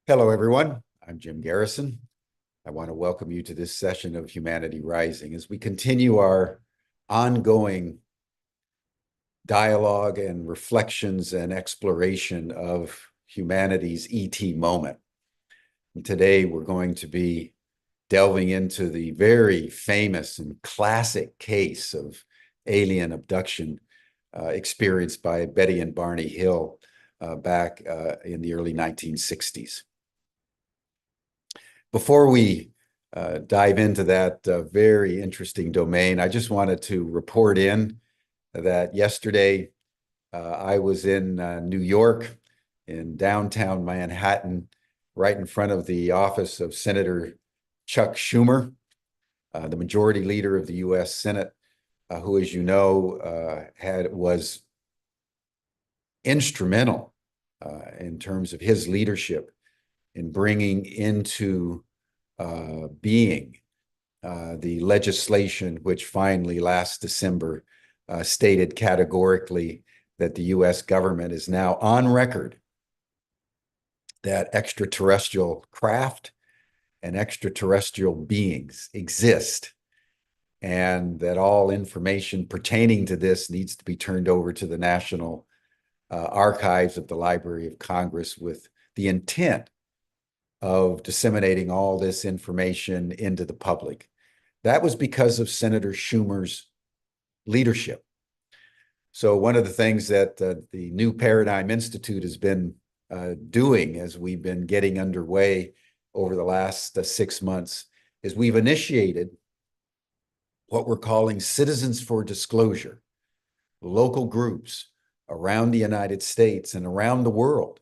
Hello, everyone. I'm Jim Garrison. I want to welcome you to this session of Humanity Rising as we continue our ongoing dialogue and reflections and exploration of humanity's ET moment. And today, we're going to be delving into the very famous and classic case of alien abduction experienced by Betty and Barney Hill back in the early 1960s. Before we dive into that very interesting domain, I just wanted to report in that yesterday I was in New York, in downtown Manhattan, right in front of the office of Senator Chuck Schumer, the majority leader of the U.S. Senate, who, as you know, was instrumental in terms of his leadership in bringing into being the legislation which finally last December stated categorically that the U.S. government is now on record that extraterrestrial craft and extraterrestrial beings exist, and that all information pertaining to this needs to be turned over to the National Archives of the Library of Congress with the intent of disseminating all this information into the public. That was because of Senator Schumer's leadership. So one of the things that the New Paradigm Institute has been doing as we've been getting underway over the last 6 months is we've initiated what we're calling Citizens for Disclosure, local groups around the United States and around the world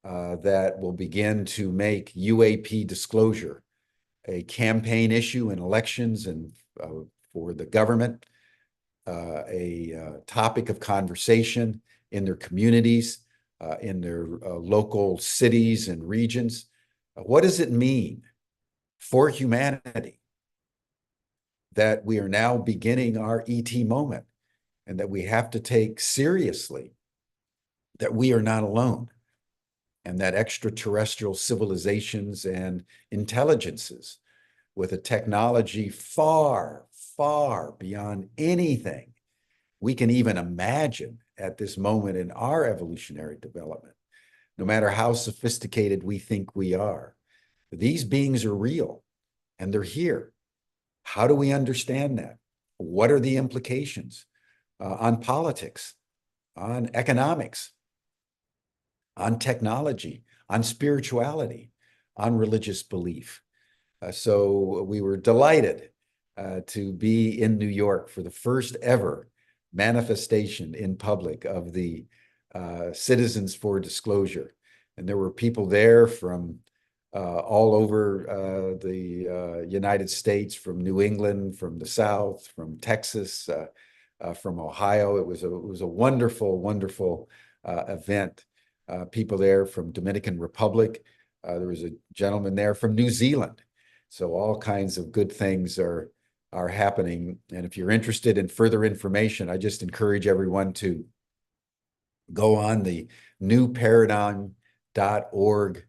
that will begin to make UAP disclosure a campaign issue in elections and for the government, a topic of conversation in their communities, in their local cities and regions. What does it mean for humanity that we are now beginning our ET moment and that we have to take seriously that we are not alone, and that extraterrestrial civilizations and intelligences with a technology far, far beyond anything we can even imagine at this moment in our evolutionary development, no matter how sophisticated we think we are. These beings are real and they're here. How do we understand that? What are the implications on politics, on economics, on technology, on spirituality, on religious belief? So we were delighted to be in New York for the first ever manifestation in public of the Citizens for Disclosure. And there were people there from all over the United States, from New England, from the South, from Texas, from Ohio. It was a wonderful, wonderful event. People there from Dominican Republic. There was a gentleman there from New Zealand. So all kinds of good things are happening. And if you're interested in further information, I just encourage everyone to go on the newparadigm.org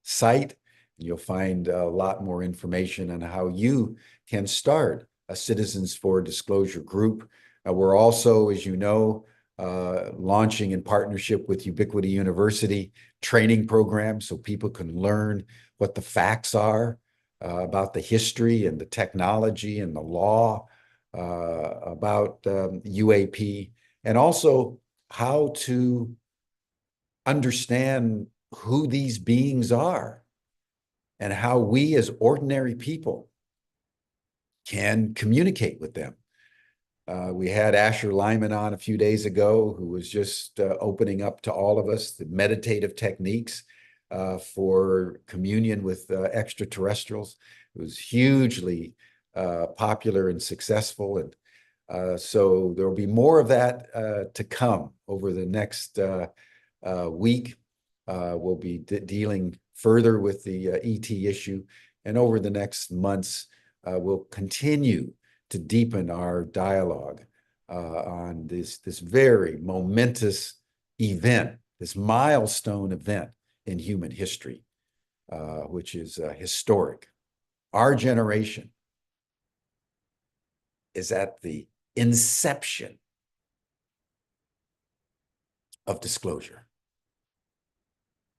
site. You'll find a lot more information on how you can start a Citizens for Disclosure group. We're also, as you know, launching in partnership with Ubiquity University training programs so people can learn what the facts are about the history and the technology and the law about UAP, and also how to understand who these beings are and how we as ordinary people can communicate with them. We had Asher Lyman on a few days ago, who was just opening up to all of us the meditative techniques for communion with extraterrestrials. It was hugely popular and successful. And so there will be more of that to come over the next week. We'll be dealing further with the ET issue. And over the next months, we'll continue to deepen our dialogue on this very momentous event, this milestone event in human history, which is historic. Our generation is at the inception of disclosure.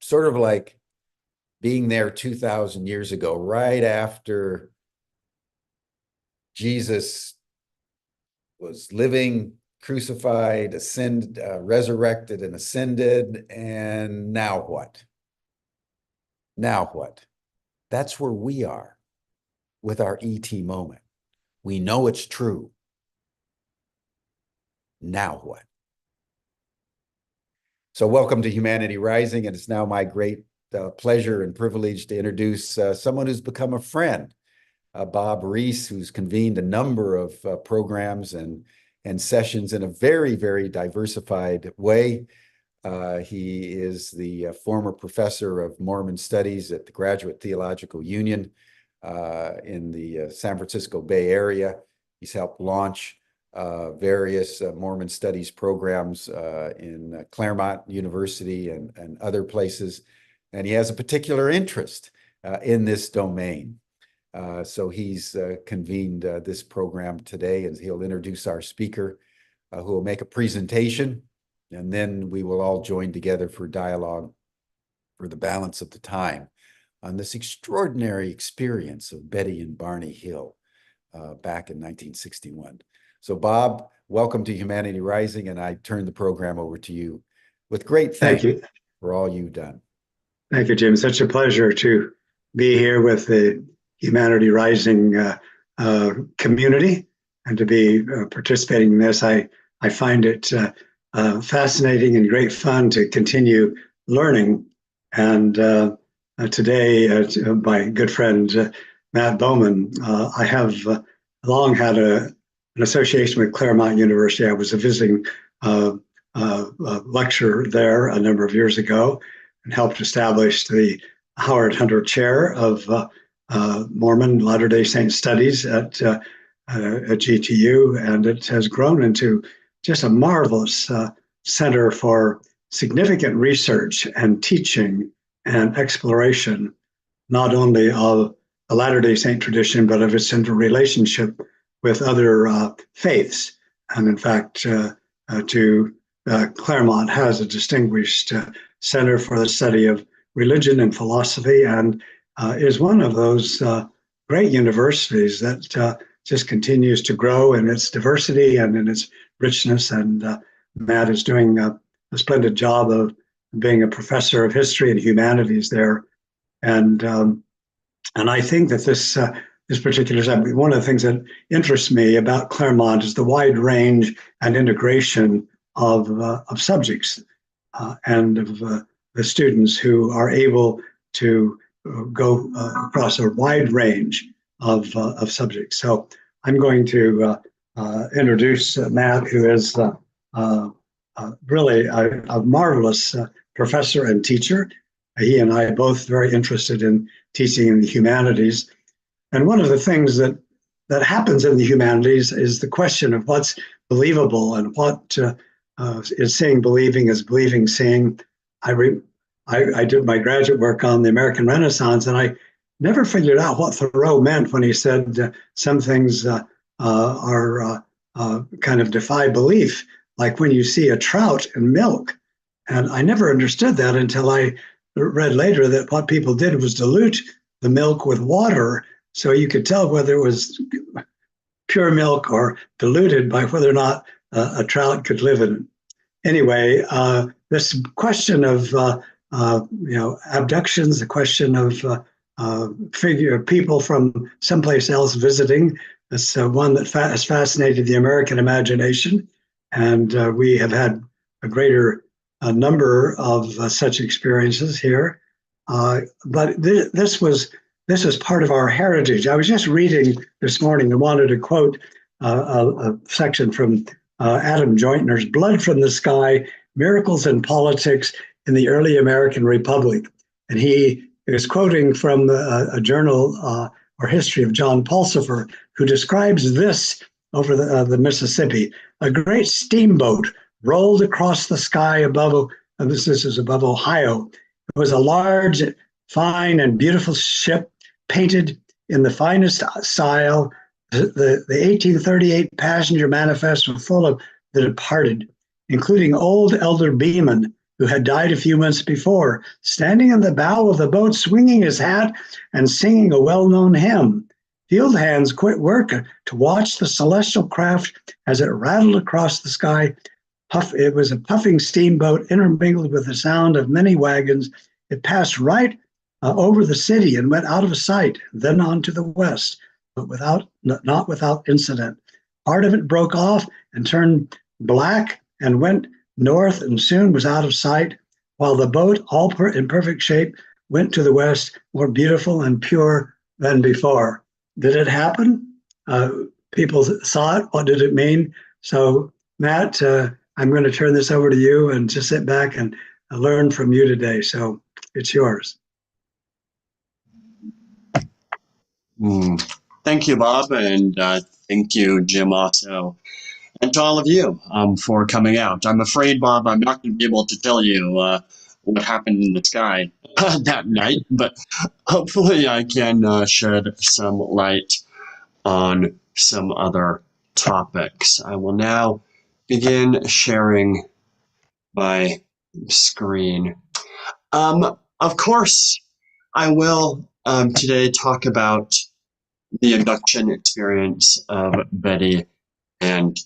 Sort of like being there 2,000 years ago, right after Jesus was living, crucified, resurrected and ascended, and now what? Now what? That's where we are with our ET moment. We know it's true. Now what? So welcome to Humanity Rising, and it's now my great pleasure and privilege to introduce someone who's become a friend, Bob Reese, who's convened a number of programs and sessions in a very, very diversified way. He is the former professor of Mormon studies at the Graduate Theological Union in the San Francisco Bay Area. He's helped launch various Mormon studies programs in Claremont University and other places. And he has a particular interest in this domain. So he's convened this program today, and he'll introduce our speaker, who will make a presentation, and then we will all join together for dialogue for the balance of the time on this extraordinary experience of Betty and Barney Hill back in 1961. So Bob, welcome to Humanity Rising, and I turn the program over to you with great thanks for all you've done. Thank you, Jim. Such a pleasure to be here with the Humanity Rising community and to be participating in this. I find it fascinating and great fun to continue learning. And today, my good friend Matt Bowman, I have long had an association with Claremont University. I was a visiting lecturer there a number of years ago and helped establish the Howard Hunter Chair of Mormon Latter-day Saint Studies at GTU, and it has grown into just a marvelous center for significant research and teaching and exploration, not only of the Latter-day Saint tradition, but of its interrelationship with other faiths. And in fact, Claremont has a distinguished Center for the Study of Religion and Philosophy, and is one of those great universities that just continues to grow in its diversity and in its richness. And Matt is doing a splendid job of being a professor of history and humanities there. And I think that this particular time, one of the things that interests me about Claremont is the wide range and integration of subjects and of the students who are able to go across a wide range of subjects. So I'm going to introduce Matt, who is really a marvelous professor and teacher. He and I are both very interested in teaching in the humanities. And one of the things that happens in the humanities is the question of what's believable and what is seeing believing, is believing seeing. I did my graduate work on the American Renaissance, and I never figured out what Thoreau meant when he said some things are kind of defy belief, like when you see a trout in milk. And I never understood that until I read later that what people did was dilute the milk with water, so you could tell whether it was pure milk or diluted by whether or not a trout could live in it. Anyway, this question of abductions, the question of people from someplace else visiting, is one that has fascinated the American imagination, and we have had a greater number of such experiences here. But this was part of our heritage. I was just reading this morning and wanted to quote a section from Adam Jointner's "Blood from the Sky: Miracles in Politics in the Early American Republic." And he is quoting from a journal or history of John Pulsifer, who describes this over the Mississippi. A great steamboat rolled across the sky above, and this is above Ohio, It was a large, fine, and beautiful ship painted in the finest style. The 1838 passenger manifest was full of the departed, including old Elder Beeman, who had died a few months before, standing in the bow of the boat, swinging his hat and singing a well-known hymn. Field hands quit work to watch the celestial craft as it rattled across the sky. It was a puffing steamboat intermingled with the sound of many wagons. It passed right over the city and went out of sight, then on to the west, but not without incident. Part of it broke off and turned black and went north and soon was out of sight, while the boat, all in perfect shape, went to the west, more beautiful and pure than before. Did it happen? People saw it. What did it mean? So, Matt, I'm going to turn this over to you and just sit back and learn from you today. So it's yours. Thank you, Bob, and thank you, Jim, also, and to all of you for coming out. I'm afraid, Bob, I'm not going to be able to tell you what happened in the sky that night, but hopefully I can shed some light on some other topics. I will now begin sharing my screen. Of course, I will today talk about the abduction experience of Betty and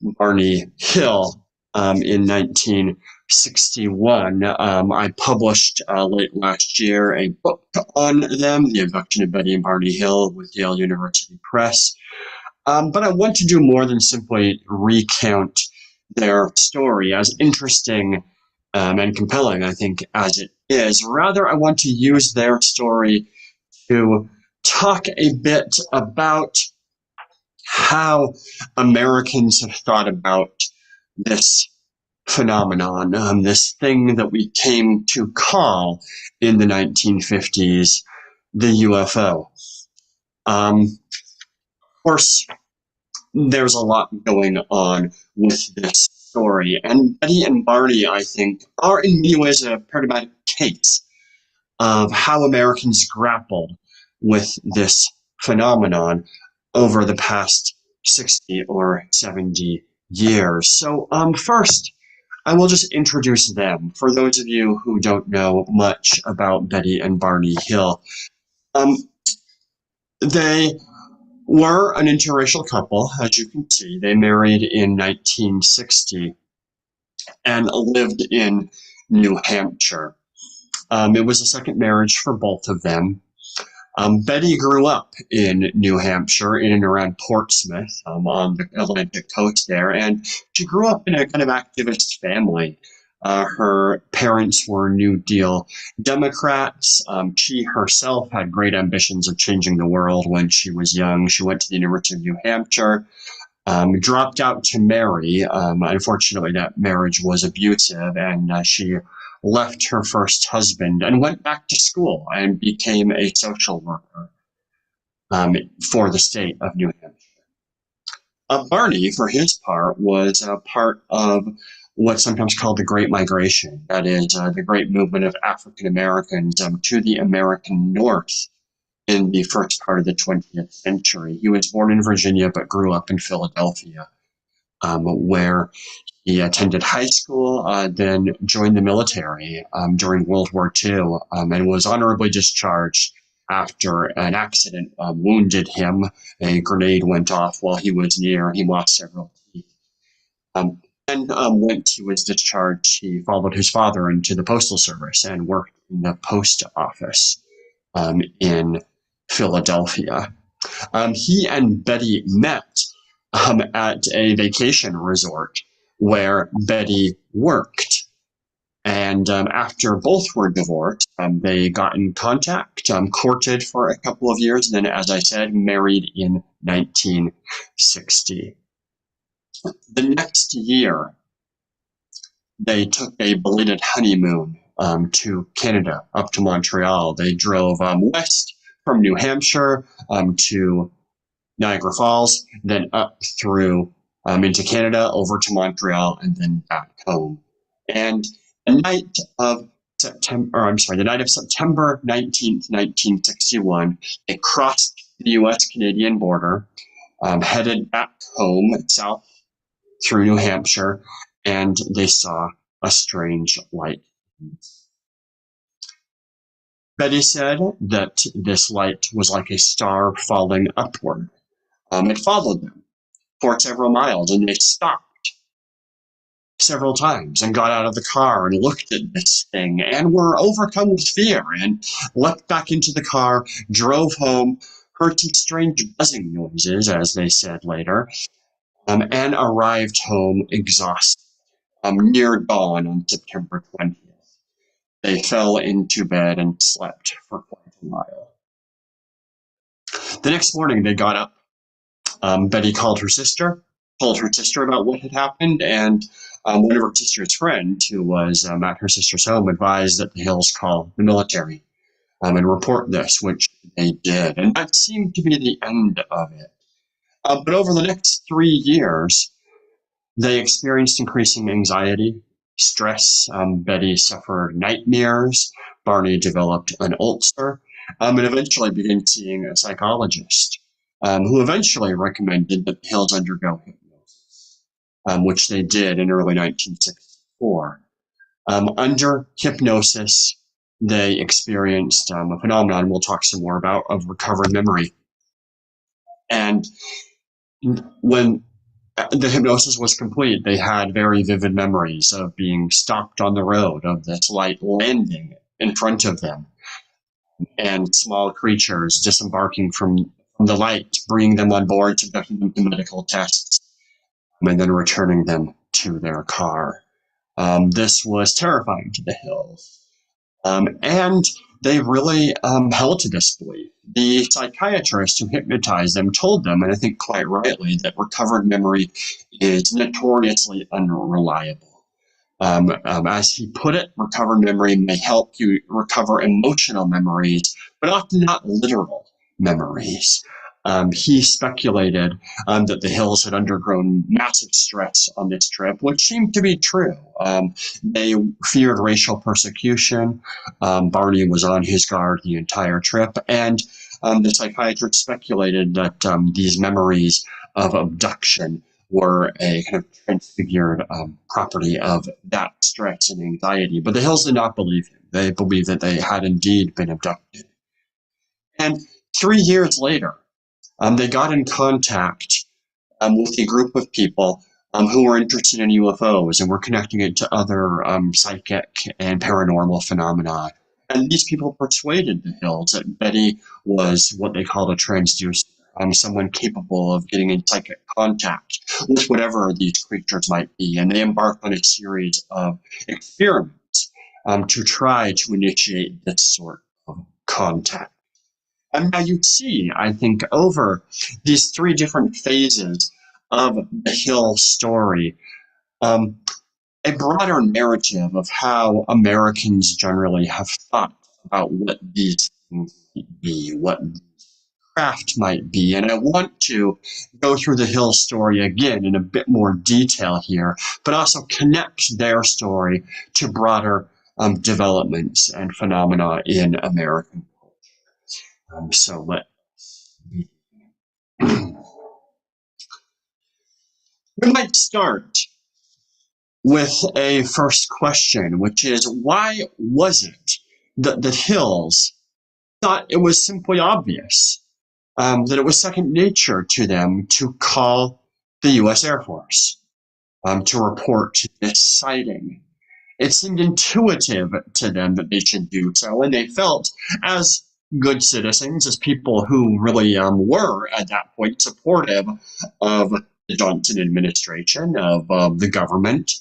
Barney Hill in 1961. I published late last year a book on them, The Abduction of Betty and Barney Hill, with Yale University Press. But I want to do more than simply recount their story, as interesting and compelling, I think, as it is. Rather, I want to use their story to talk a bit about how Americans have thought about this phenomenon, this thing that we came to call in the 1950s the UFO. Of course, there's a lot going on with this story, and Betty and Barney, I think, are in many ways a paradigmatic case of how Americans grappled with this phenomenon over the past 60 or 70 years. So first, I will just introduce them. For those of you who don't know much about Betty and Barney Hill, they were an interracial couple, as you can see. They married in 1960 and lived in New Hampshire. It was a second marriage for both of them. Betty grew up in New Hampshire, in and around Portsmouth, on the Atlantic coast there, and she grew up in a kind of activist family. Her parents were New Deal Democrats. She herself had great ambitions of changing the world when she was young. She went to the University of New Hampshire, dropped out to marry. Unfortunately, that marriage was abusive, and she left her first husband and went back to school and became a social worker for the state of New Hampshire. Barney, for his part, was a part of what's sometimes called the Great Migration. That is, the great movement of African Americans to the American North in the first part of the 20th century. He was born in Virginia but grew up in Philadelphia, where he attended high school, then joined the military during World War II, and was honorably discharged after an accident wounded him. A grenade went off while he was near. He lost several teeth. And when he was discharged, he followed his father into the Postal Service and worked in the post office in Philadelphia. He and Betty met at a vacation resort where Betty worked. And after both were divorced, they got in contact, courted for a couple of years, and then, as I said, married in 1960. The next year, they took a belated honeymoon to Canada, up to Montreal. They drove west from New Hampshire to Niagara Falls, then up through into Canada, over to Montreal, and then back home. And the night of the night of September 19th, 1961, they crossed the U.S.-Canadian border, headed back home south through New Hampshire, and they saw a strange light. Betty said that this light was like a star falling upward. It followed them for several miles, and they stopped several times and got out of the car and looked at this thing and were overcome with fear and leapt back into the car, drove home, heard some strange buzzing noises, as they said later, and arrived home exhausted. Near dawn on September 20th. They fell into bed and slept for quite a while. The next morning they got up. Betty told her sister about what had happened, and one of her sister's friends, who was at her sister's home, advised that the Hills call the military and report this, which they did. And that seemed to be the end of it. But over the next 3 years, they experienced increasing anxiety, stress. Betty suffered nightmares. Barney developed an ulcer, and eventually began seeing a psychologist, who eventually recommended that the Hills undergo hypnosis, which they did in early 1964. Under hypnosis, they experienced a phenomenon we'll talk some more about of recovered memory. And when the hypnosis was complete, they had very vivid memories of being stopped on the road, of this light landing in front of them, and small creatures disembarking from the light, bringing them on board, subjecting them to medical tests, and then returning them to their car. This was terrifying to the Hills. And they really held to this belief. The psychiatrist who hypnotized them told them, and I think quite rightly, that recovered memory is notoriously unreliable. As he put it, recovered memory may help you recover emotional memories, but often not literal memories. He speculated that the Hills had undergone massive stress on this trip, which seemed to be true. They feared racial persecution. Barney was on his guard the entire trip, and the psychiatrist speculated that these memories of abduction were a kind of transfigured property of that stress and anxiety. But the Hills did not believe him. They believed that they had indeed been abducted. And 3 years later, they got in contact with a group of people who were interested in UFOs and were connecting it to other psychic and paranormal phenomena. And these people persuaded the Hills that Betty was what they called a transducer, someone capable of getting in psychic contact with whatever these creatures might be. And they embarked on a series of experiments to try to initiate this sort of contact. And now you see, I think, over these 3 different phases of the Hill story, a broader narrative of how Americans generally have thought about what these things might be, what craft might be. And I want to go through the Hill story again in a bit more detail here, but also connect their story to broader developments and phenomena in American culture. So let's we might start with a first question, which is, why was it that the Hills thought it was simply obvious, that it was second nature to them to call the U.S. Air Force to report this sighting? It seemed intuitive to them that they should do so, and they felt, as good citizens, as people who really were at that point supportive of the Johnson administration, of the government,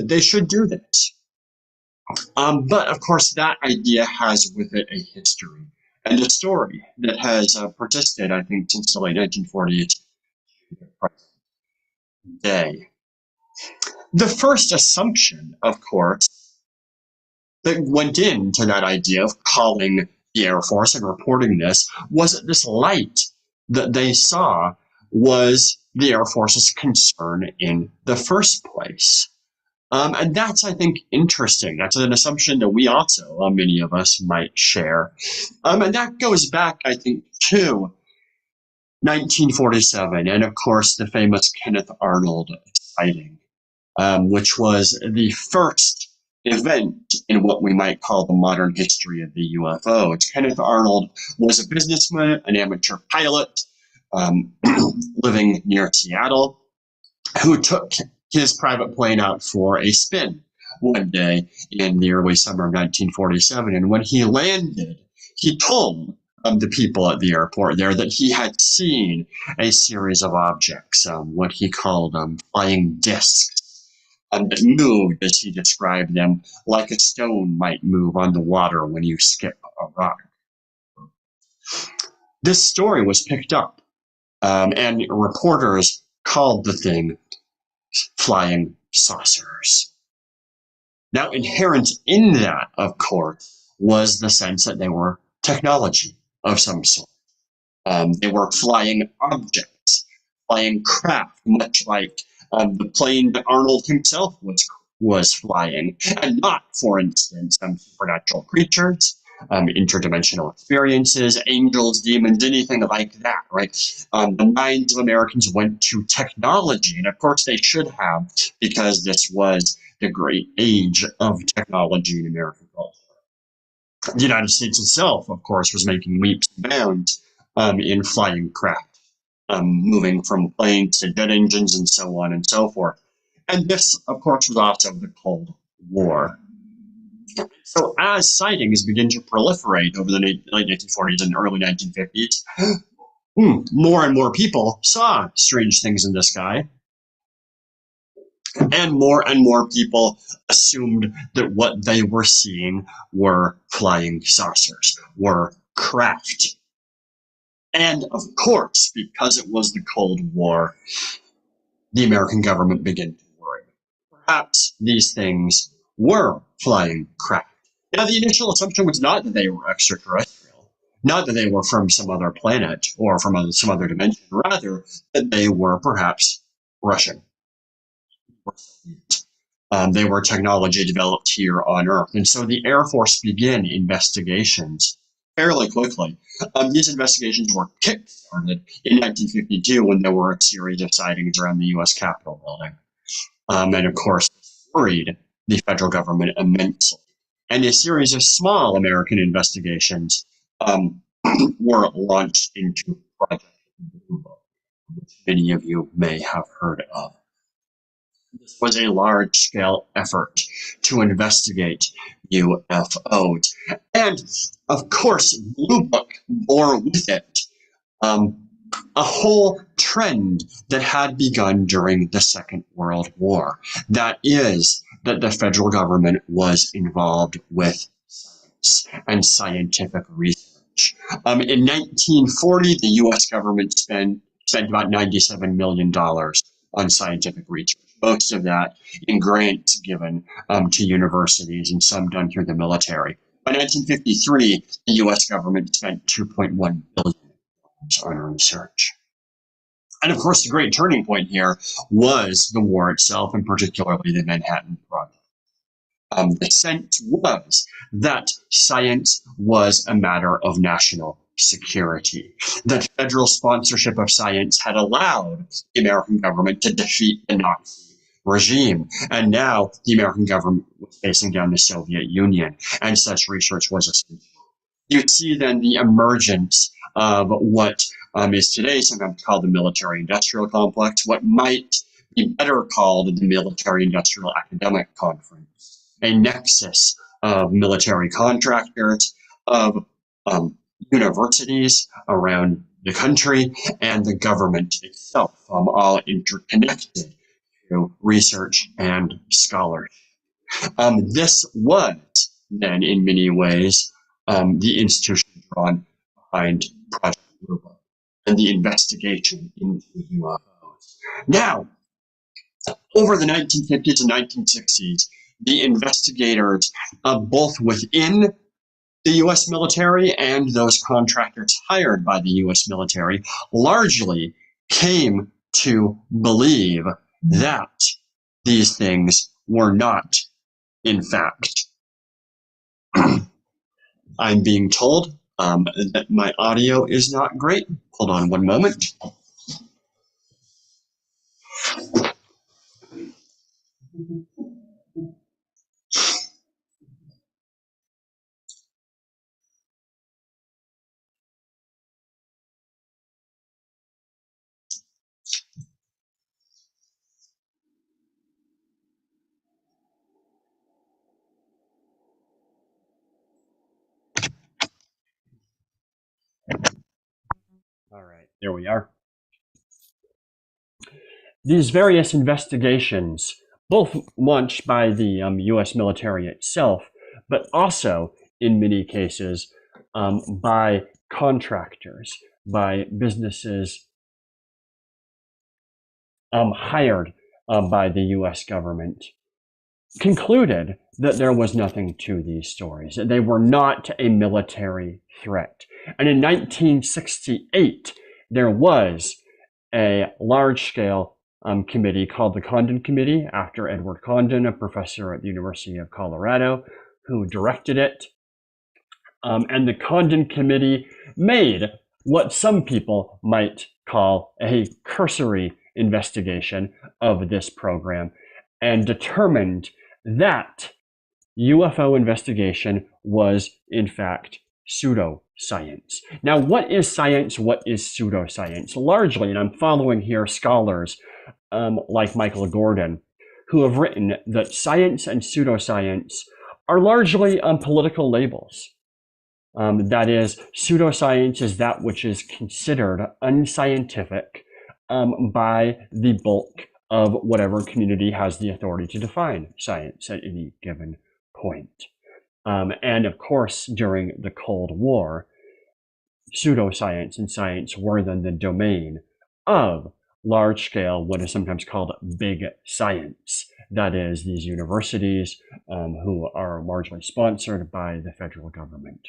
they should do this. But of course, that idea has with it a history and a story that has persisted, I think, since the late 1940s to the present day. The first assumption, of course, that went into that idea of calling the Air Force and reporting this was that this light that they saw was the Air Force's concern in the first place. And that's, I think, interesting. That's an assumption that we also, many of us, might share. And that goes back, I think, to 1947, and of course, the famous Kenneth Arnold sighting, which was the first event in what we might call the modern history of the UFO. Kenneth Arnold was a businessman, an amateur pilot, living near Seattle, who took his private plane out for a spin one day in the early summer of 1947. And when he landed, he told the people at the airport there that he had seen a series of objects, what he called flying discs, that moved, as he described them, like a stone might move on the water when you skip a rock. This story was picked up, and reporters called the thing flying saucers. Now, inherent in that, of course, was the sense that they were technology of some sort. They were flying objects, flying craft, much like the plane that Arnold himself was flying, and not, for instance, supernatural creatures, interdimensional experiences, angels, demons, anything like that, right? The minds of Americans went to technology, and of course they should have, because this was the great age of technology in American culture. The United States itself, of course, was making leaps and bounds in flying craft, moving from planes to jet engines and so on and so forth. And this, of course, was also the Cold War. So as sightings begin to proliferate over the late 1940s and early 1950s, more and more people saw strange things in the sky. And more people assumed that what they were seeing were flying saucers, were craft. And of course, because it was the Cold War, the American government began to worry. Perhaps these things were flying craft. Now, the initial assumption was not that they were extraterrestrial, not that they were from some other planet or from some other dimension, rather that they were perhaps Russian. They were technology developed here on Earth. And so the Air Force began investigations fairly quickly. These investigations were kick-started in 1952 when there were a series of sightings around the U.S. Capitol building. And of course, worried the federal government immensely. And a series of small American investigations were launched into Project Blue Book, which many of you may have heard of. This was a large-scale effort to investigate UFOs. And, of course, Blue Book bore with it a whole trend that had begun during the Second World War. That is, that the federal government was involved with science and scientific research. In 1940, the U.S. government spent about $97 million on scientific research, most of that in grants given to universities and some done through the military. By 1953, the U.S. government spent $2.1 billion on research. And of course, the great turning point here was the war itself, and particularly the Manhattan Project. The sense was that science was a matter of national security, that federal sponsorship of science had allowed the American government to defeat the Nazi regime. And now the American government was facing down the Soviet Union, and such research was essential. You'd see then the emergence of what is today sometimes called the military-industrial complex, what might be better called the military-industrial academic conference, a nexus of military contractors, of universities around the country, and the government itself, all interconnected through research and scholarship. This was then, in many ways, the institution drawn behind Project Blue Book and the investigation into UFOs. Now, over the 1950s and 1960s, the investigators, both within the U.S. military and those contractors hired by the U.S. military, largely came to believe that these things were not, in fact. I'm being told that my audio is not great. Hold on one moment. All right, there we are. These various investigations, both launched by the U.S. military itself, but also, in many cases, by contractors, by businesses hired by the U.S. government, concluded that there was nothing to these stories. They were not a military threat. And in 1968, there was a large-scale committee called the Condon Committee, after Edward Condon, a professor at the University of Colorado, who directed it. And the Condon Committee made what some people might call a cursory investigation of this program and determined that UFO investigation was, in fact, pseudoscience. Now, what is science? What is pseudoscience? Largely, and I'm following here scholars like Michael Gordon, who have written that science and pseudoscience are largely political labels. That is, pseudoscience is that which is considered unscientific by the bulk of whatever community has the authority to define science at any given point. And of course, during the Cold War, pseudoscience and science were then the domain of large-scale, what is sometimes called big science. That is, these universities who are largely sponsored by the federal government.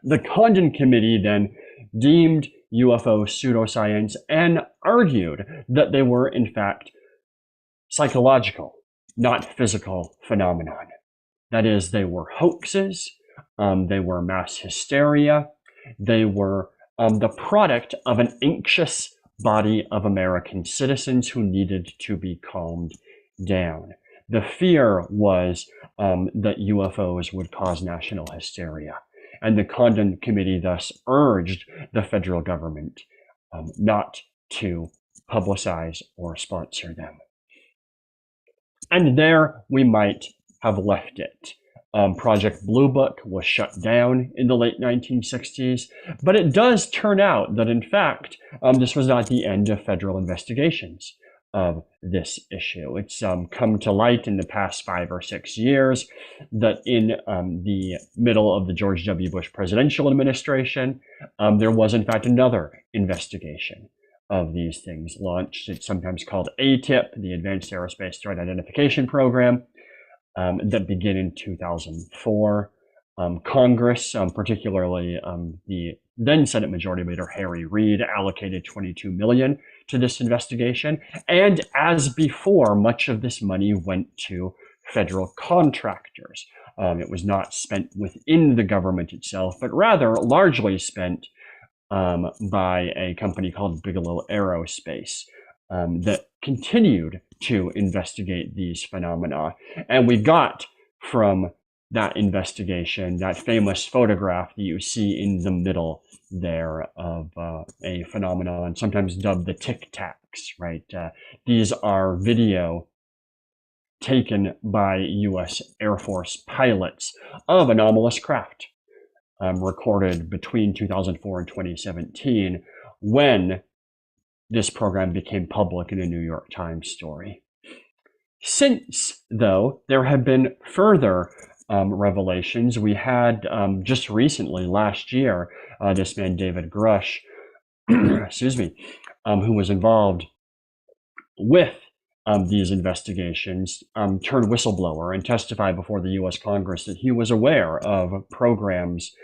The Condon Committee then deemed UFO pseudoscience and argued that they were, in fact, psychological, not physical phenomenon. That is, they were hoaxes, they were mass hysteria, they were the product of an anxious body of American citizens who needed to be calmed down. The fear was that UFOs would cause national hysteria. And the Condon Committee thus urged the federal government not to publicize or sponsor them. And there we might have left it. Project Blue Book was shut down in the late 1960s, but it does turn out that, in fact, this was not the end of federal investigations of this issue. It's come to light in the past 5 or 6 years that in the middle of the George W. Bush presidential administration, there was in fact another investigation of these things launched. It's sometimes called ATIP, the Advanced Aerospace Threat Identification Program, that began in 2004. Congress, particularly the then Senate Majority Leader Harry Reid, allocated $22 million to this investigation. And as before, much of this money went to federal contractors. It was not spent within the government itself, but rather largely spent by a company called Bigelow Aerospace that continued to investigate these phenomena. And we got from that investigation that famous photograph that you see in the middle there of a phenomenon sometimes dubbed the Tic Tacs, right? These are video taken by U.S. Air Force pilots of anomalous craft, recorded between 2004 and 2017, when this program became public in a New York Times story. Since, though, there have been further revelations. We had just recently, last year, this man, David Grush, excuse me, who was involved with these investigations, turned whistleblower and testified before the U.S. Congress that he was aware of programs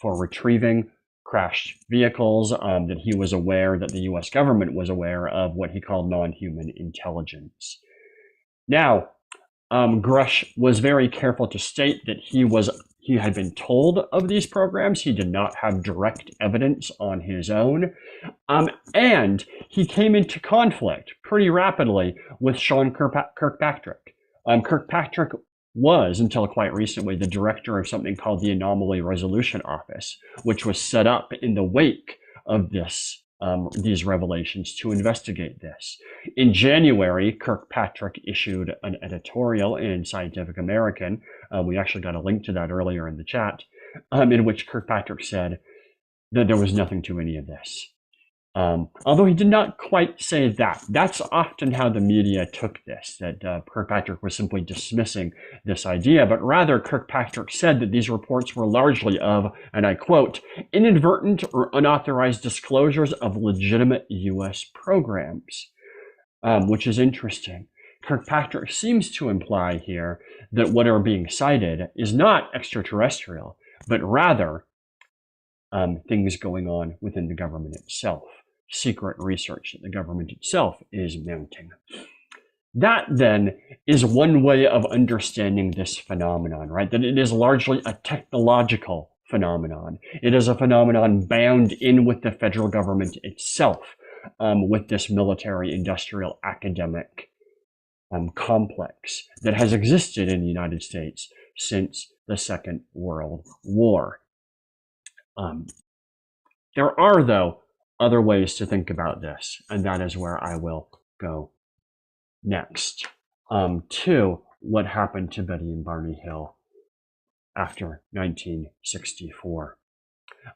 for retrieving crashed vehicles, that he was aware that the U.S. government was aware of what he called non-human intelligence. Now, Grush was very careful to state that he had been told of these programs. He did not have direct evidence on his own. And he came into conflict pretty rapidly with Sean Kirkpatrick. Kirkpatrick was, until quite recently, the director of something called the Anomaly Resolution Office, which was set up in the wake of these revelations to investigate this. In January, Kirkpatrick issued an editorial in Scientific American. We actually got a link to that earlier in the chat, in which Kirkpatrick said that there was nothing to any of this. Although he did not quite say that. That's often how the media took this, that Kirkpatrick was simply dismissing this idea, but rather Kirkpatrick said that these reports were largely of, and I quote, inadvertent or unauthorized disclosures of legitimate U.S. programs, which is interesting. Kirkpatrick seems to imply here that what are being cited is not extraterrestrial, but rather things going on within the government itself. Secret research that the government itself is mounting. That then is one way of understanding this phenomenon, right? That it is largely a technological phenomenon. It is a phenomenon bound in with the federal government itself, with this military, industrial, academic complex that has existed in the United States since the Second World War. There are, though, other ways to think about this, and that is where I will go next, to what happened to Betty and Barney Hill after 1964.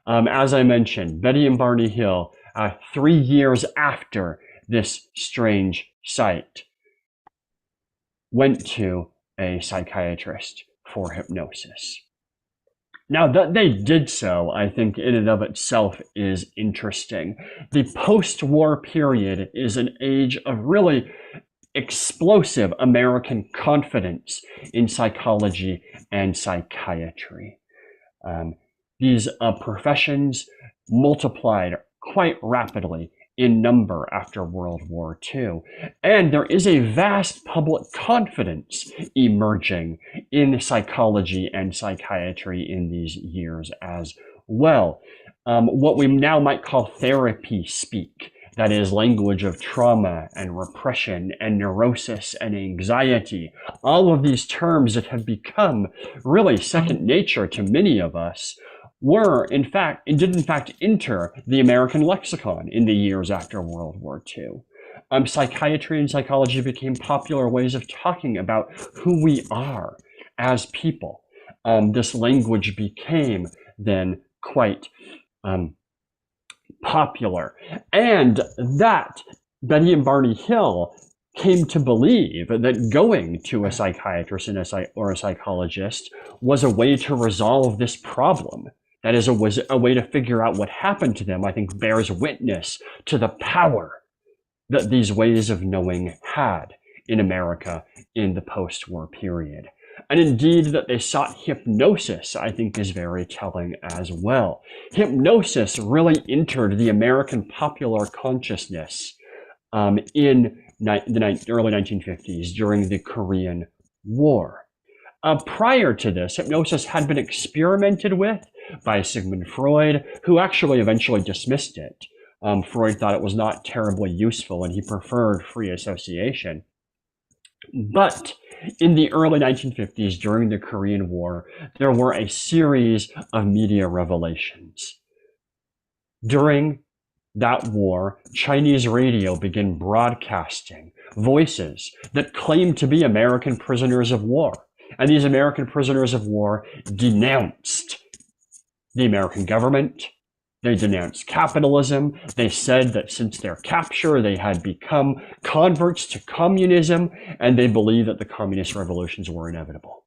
As I mentioned, Betty and Barney Hill, 3 years after this strange sight, went to a psychiatrist for hypnosis. Now, that they did so, I think in and of itself is interesting. The post-war period is an age of really explosive American confidence in psychology and psychiatry. These professions multiplied quite rapidly in number after World War II. And there is a vast public confidence emerging in psychology and psychiatry in these years as well. What we now might call therapy speak, that is language of trauma and repression and neurosis and anxiety, all of these terms that have become really second nature to many of us, did in fact enter the American lexicon in the years after World War II. Psychiatry and psychology became popular ways of talking about who we are as people. This language became then quite popular. And that Betty and Barney Hill came to believe that going to a psychiatrist or a psychologist was a way to resolve this problem. That is was a way to figure out what happened to them, I think bears witness to the power that these ways of knowing had in America in the post-war period. And indeed that they sought hypnosis, I think is very telling as well. Hypnosis really entered the American popular consciousness in the early 1950s during the Korean War. Prior to this, hypnosis had been experimented with by Sigmund Freud, who actually eventually dismissed it. Freud thought it was not terribly useful and he preferred free association. But in the early 1950s, during the Korean War, there were a series of media revelations. During that war, Chinese radio began broadcasting voices that claimed to be American prisoners of war. And these American prisoners of war denounced the American government. They denounced capitalism. They said that since their capture, they had become converts to communism, and they believed that the communist revolutions were inevitable.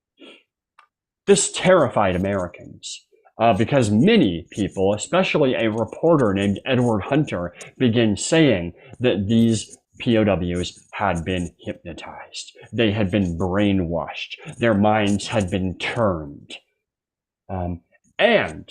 This terrified Americans because many people, especially a reporter named Edward Hunter, began saying that these POWs had been hypnotized. They had been brainwashed. Their minds had been turned. And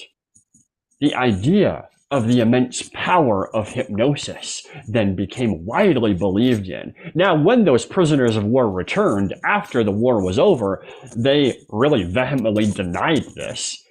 the idea of the immense power of hypnosis then became widely believed in. Now, when those prisoners of war returned after the war was over, they really vehemently denied this.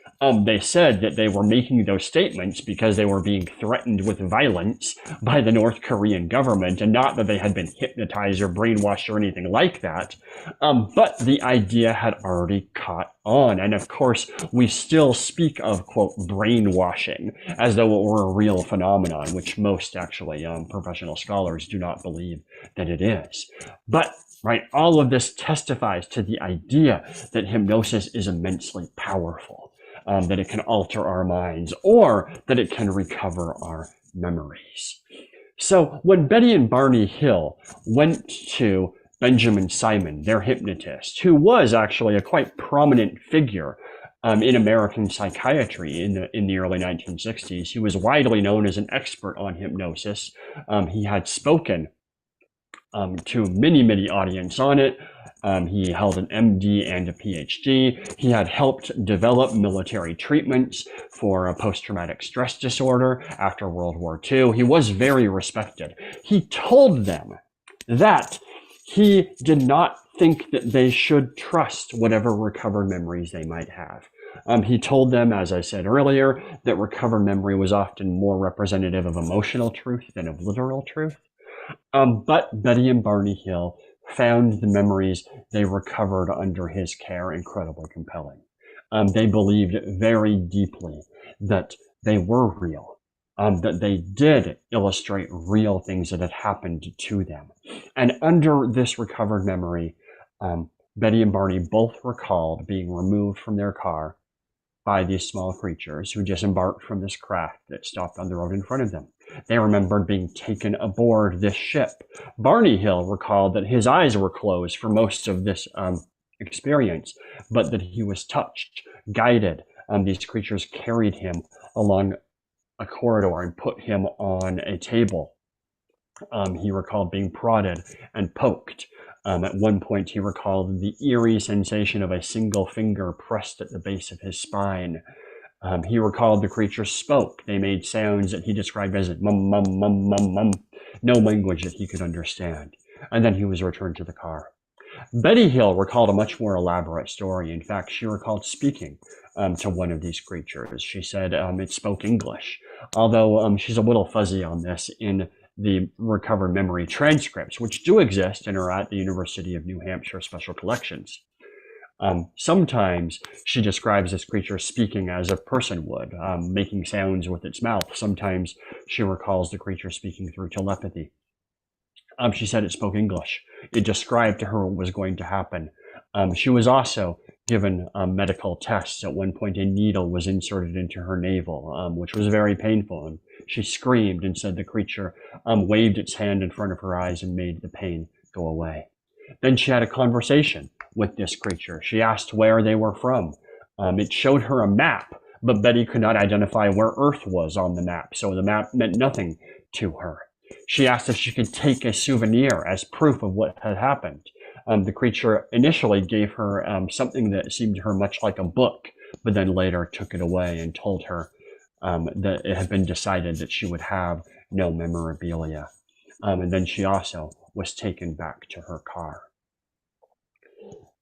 They said that they were making those statements because they were being threatened with violence by the North Korean government, and not that they had been hypnotized or brainwashed or anything like that. But the idea had already caught on. And of course, we still speak of, quote, brainwashing as though it were a real phenomenon, which most actually professional scholars do not believe that it is. But right, all of this testifies to the idea that hypnosis is immensely powerful. That it can alter our minds, or that it can recover our memories. So when Betty and Barney Hill went to Benjamin Simon, their hypnotist, who was actually a quite prominent figure in American psychiatry in the early 1960s, he was widely known as an expert on hypnosis. He had spoken to many audience on it. He held an MD and a PhD. He had helped develop military treatments for post-traumatic stress disorder after World War II. He was very respected. He told them that he did not think that they should trust whatever recovered memories they might have. He told them, as I said earlier, that recovered memory was often more representative of emotional truth than of literal truth. But Betty and Barney Hill found the memories they recovered under his care incredibly compelling. They believed very deeply that they were real, that they did illustrate real things that had happened to them. And under this recovered memory, Betty and Barney both recalled being removed from their car by these small creatures who disembarked from this craft that stopped on the road in front of them. They remembered being taken aboard this ship. Barney Hill recalled that his eyes were closed for most of this experience, but that he was touched, guided. These creatures carried him along a corridor and put him on a table. He recalled being prodded and poked. At one point, he recalled the eerie sensation of a single finger pressed at the base of his spine. He recalled the creatures spoke. They made sounds that he described as mum, mum, mum, mum, mum, no language that he could understand. And then he was returned to the car. Betty Hill recalled a much more elaborate story. In fact, she recalled speaking to one of these creatures. She said it spoke English, although she's a little fuzzy on this in the recovered memory transcripts, which do exist and are at the University of New Hampshire Special Collections. Sometimes she describes this creature speaking as a person would, making sounds with its mouth. Sometimes she recalls the creature speaking through telepathy. She said it spoke English. It described to her what was going to happen. She was also given medical tests. At one point, a needle was inserted into her navel, which was very painful. And she screamed and said the creature waved its hand in front of her eyes and made the pain go away. Then she had a conversation with this creature. She asked where they were from. It showed her a map, but Betty could not identify where Earth was on the map, so the map meant nothing to her. She asked if she could take a souvenir as proof of what had happened. The creature initially gave her something that seemed to her much like a book, but then later took it away and told her that it had been decided that she would have no memorabilia. And then she also was taken back to her car.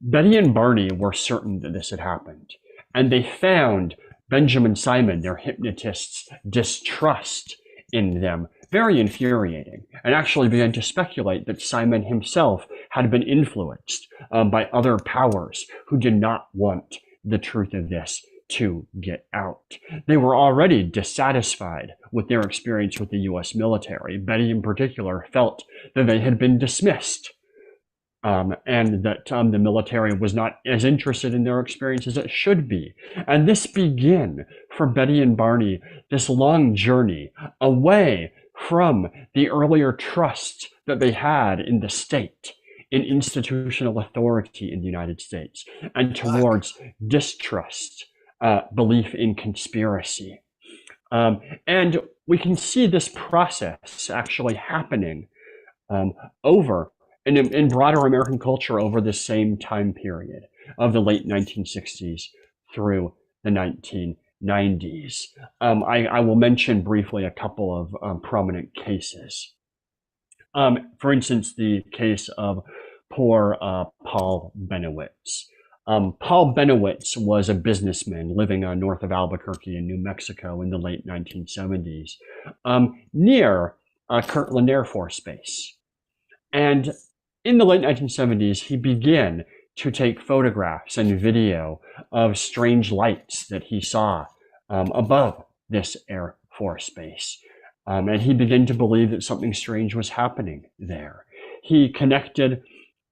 Betty and Barney were certain that this had happened, and they found Benjamin Simon, their hypnotist's distrust in them, very infuriating, and actually began to speculate that Simon himself had been influenced by other powers who did not want the truth of this to get out. They were already dissatisfied with their experience with the U.S. military. Betty in particular felt that they had been dismissed, and that the military was not as interested in their experience as it should be. And this began for Betty and Barney this long journey away from the earlier trust that they had in the state, in institutional authority in the United States, and towards distrust, belief in conspiracy. And we can see this process actually happening over in broader American culture over the same time period of the late 1960s through the 90s. I will mention briefly a couple of prominent cases. For instance, the case of poor Paul Benowitz. Paul Benowitz was a businessman living north of Albuquerque in New Mexico in the late 1970s, near Kirtland Air Force Base. And in the late 1970s, he began to take photographs and video of strange lights that he saw above this Air Force Base. And he began to believe that something strange was happening there. He connected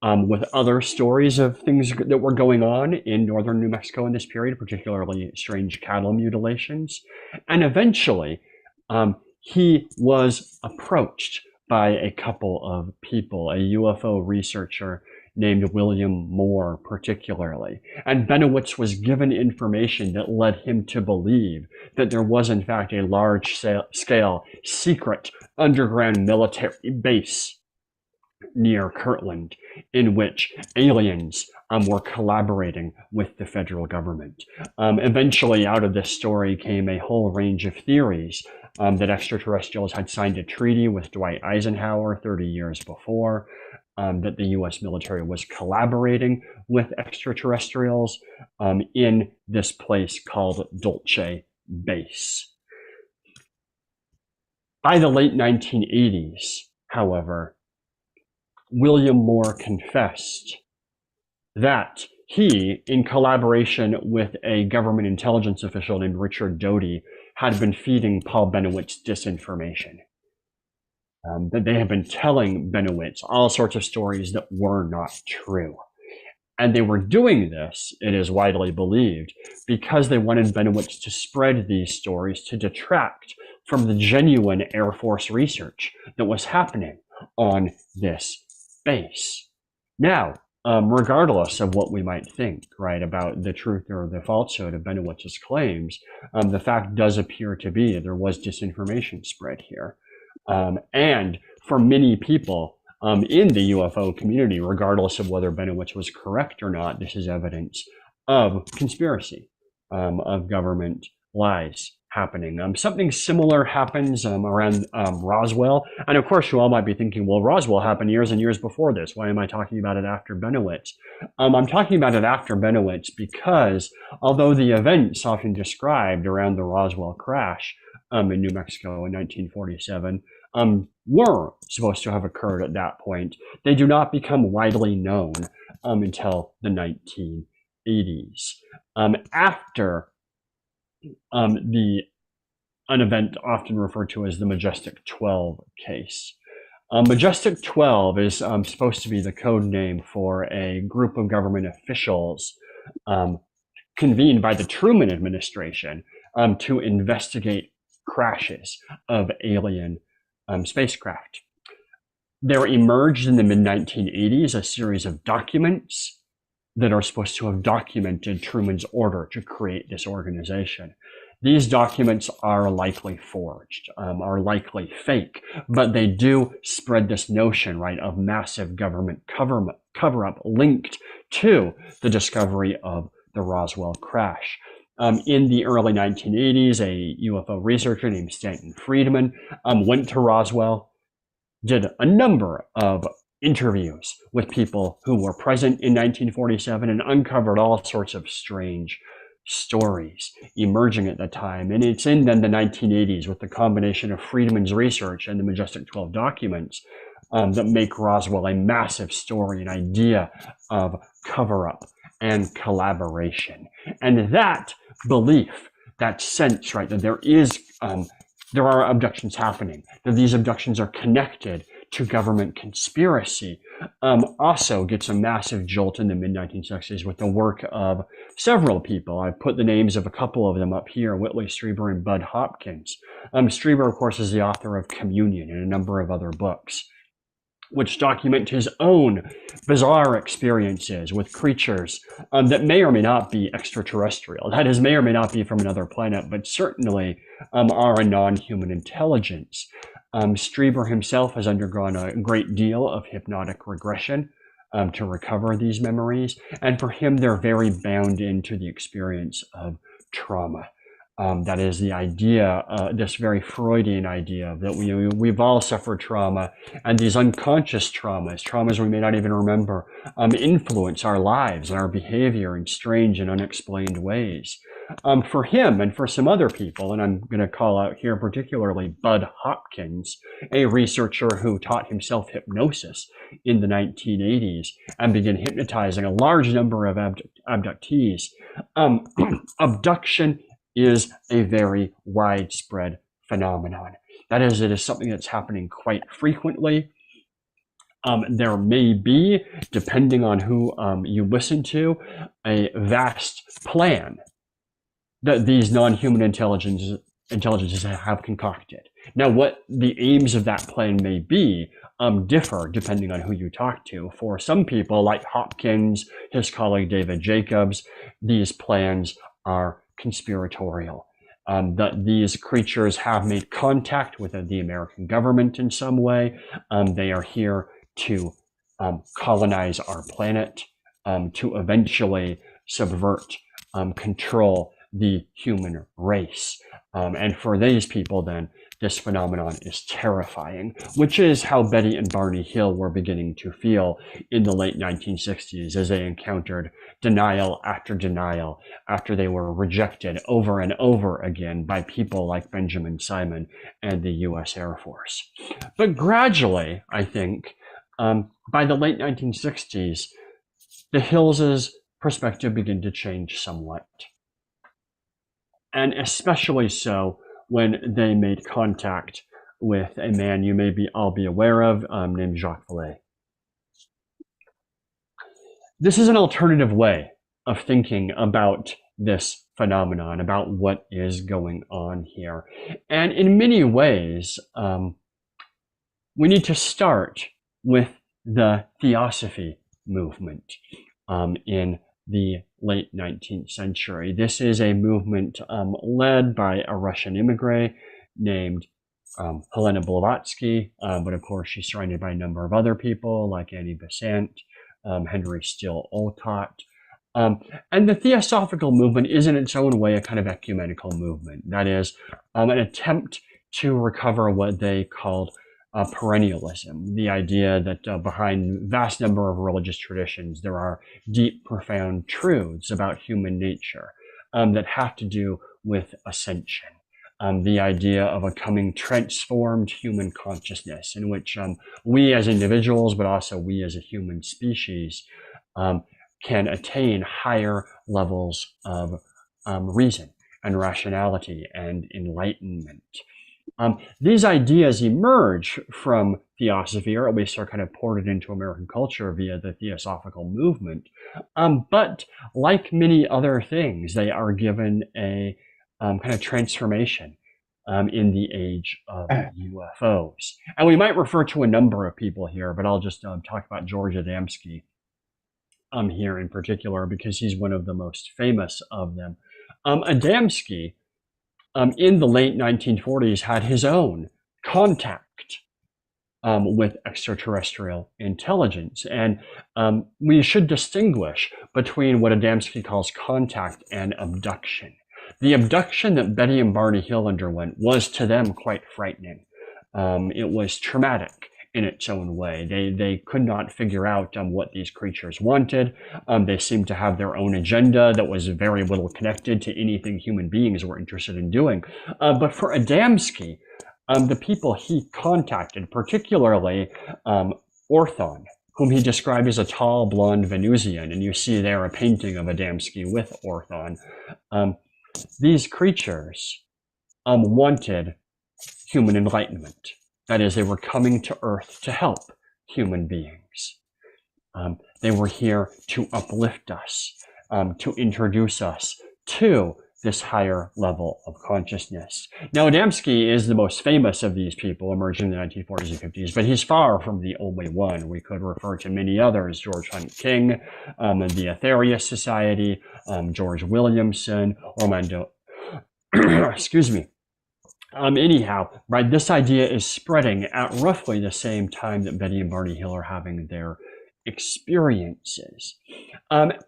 with other stories of things that were going on in northern New Mexico in this period, particularly strange cattle mutilations. And eventually, he was approached by a couple of people, a UFO researcher named William Moore particularly. And Benowitz was given information that led him to believe that there was in fact a large-scale secret underground military base near Kirtland in which aliens were collaborating with the federal government. Eventually, out of this story came a whole range of theories that extraterrestrials had signed a treaty with Dwight Eisenhower 30 years before, that the US military was collaborating with extraterrestrials in this place called Dulce Base. By the late 1980s, however, William Moore confessed that he, in collaboration with a government intelligence official named Richard Doty, had been feeding Paul Benowitz disinformation. That they had been telling Benowitz all sorts of stories that were not true. And they were doing this, it is widely believed, because they wanted Benowitz to spread these stories to detract from the genuine Air Force research that was happening on this base. Now, regardless of what we might think, right, about the truth or the falsehood of Benowitz's claims, the fact does appear to be that there was disinformation spread here. And for many people in the UFO community, regardless of whether Benowitz was correct or not, this is evidence of conspiracy, of government lies happening. Something similar happens around Roswell. And of course, you all might be thinking, well, Roswell happened years and years before this. Why am I talking about it after Benowitz? I'm talking about it after Benowitz because although the events often described around the Roswell crash in New Mexico in 1947 were supposed to have occurred at that point, they do not become widely known until the 1980s. After an event often referred to as the Majestic 12 case. Majestic 12 is supposed to be the code name for a group of government officials convened by the Truman administration to investigate crashes of alien spacecraft. There emerged in the mid-1980s a series of documents that are supposed to have documented Truman's order to create this organization. These documents are likely forged, are likely fake, but they do spread this notion, right, of massive government cover-up linked to the discovery of the Roswell crash. In the early 1980s, a UFO researcher named Stanton Friedman went to Roswell, did a number of interviews with people who were present in 1947 and uncovered all sorts of strange stories emerging at the time. And it's in then the 1980s with the combination of Friedman's research and the Majestic 12 documents that make Roswell a massive story, an idea of cover-up and collaboration. And that belief, that sense, right, that there are abductions happening, that these abductions are connected to government conspiracy, also gets a massive jolt in the mid-1960s with the work of several people. I've put the names of a couple of them up here, Whitley Strieber and Bud Hopkins. Strieber, of course, is the author of Communion and a number of other books, which document his own bizarre experiences with creatures that may or may not be extraterrestrial. That is, may or may not be from another planet, but certainly are a non-human intelligence. Strieber himself has undergone a great deal of hypnotic regression to recover these memories, and for him, they're very bound into the experience of trauma. That is the idea, this very Freudian idea that we've all suffered trauma, and these unconscious traumas we may not even remember, influence our lives and our behavior in strange and unexplained ways. For him and for some other people, and I'm going to call out here particularly Bud Hopkins, a researcher who taught himself hypnosis in the 1980s and began hypnotizing a large number of abductees. Abduction is a very widespread phenomenon. That is, it is something that's happening quite frequently. There may be, depending on who you listen to, a vast plan that these non-human intelligences have concocted. Now, what the aims of that plan may be differ depending on who you talk to. For some people, like Hopkins, his colleague David Jacobs, these plans are conspiratorial. That these creatures have made contact with the American government in some way. They are here to colonize our planet, to eventually subvert, control the human race. And for these people, then, this phenomenon is terrifying, which is how Betty and Barney Hill were beginning to feel in the late 1960s as they encountered denial after denial after they were rejected over and over again by people like Benjamin Simon and the US Air Force. But gradually, I think, by the late 1960s, the Hills' perspective began to change somewhat. And especially so when they made contact with a man you may all be aware of, named Jacques Vallée. This is an alternative way of thinking about this phenomenon, about what is going on here. And in many ways, we need to start with the Theosophy movement in the late 19th century. This is a movement led by a Russian immigrant named Helena Blavatsky, but of course she's surrounded by a number of other people like Annie Besant, Henry Still Olcott. And the Theosophical movement is in its own way a kind of ecumenical movement. That is an attempt to recover what they called perennialism, the idea that behind vast number of religious traditions, there are deep, profound truths about human nature that have to do with ascension. The idea of a coming transformed human consciousness in which we as individuals, but also we as a human species, can attain higher levels of reason and rationality and enlightenment. These ideas emerge from Theosophy, or at least are kind of ported into American culture via the Theosophical movement. But like many other things, they are given a kind of transformation in the age of UFOs. And we might refer to a number of people here, but I'll just talk about George Adamski here in particular, because he's one of the most famous of them. Adamski, in the late 1940s, had his own contact with extraterrestrial intelligence. And we should distinguish between what Adamski calls contact and abduction. The abduction that Betty and Barney Hill underwent was to them quite frightening. It was traumatic in its own way. They could not figure out what these creatures wanted. They seemed to have their own agenda that was very little connected to anything human beings were interested in doing. But for Adamski, the people he contacted, particularly Orthon, whom he described as a tall, blonde Venusian, and you see there a painting of Adamski with Orthon, these creatures wanted human enlightenment. That is, they were coming to Earth to help human beings. They were here to uplift us, to introduce us to this higher level of consciousness. Now, Adamski is the most famous of these people emerging in the 1940s and 50s, but he's far from the only one. We could refer to many others: George Hunt King, the Aetherius Society, George Williamson, Orlando, excuse me. Anyhow, right, this idea is spreading at roughly the same time that Betty and Barney Hill are having their experiences.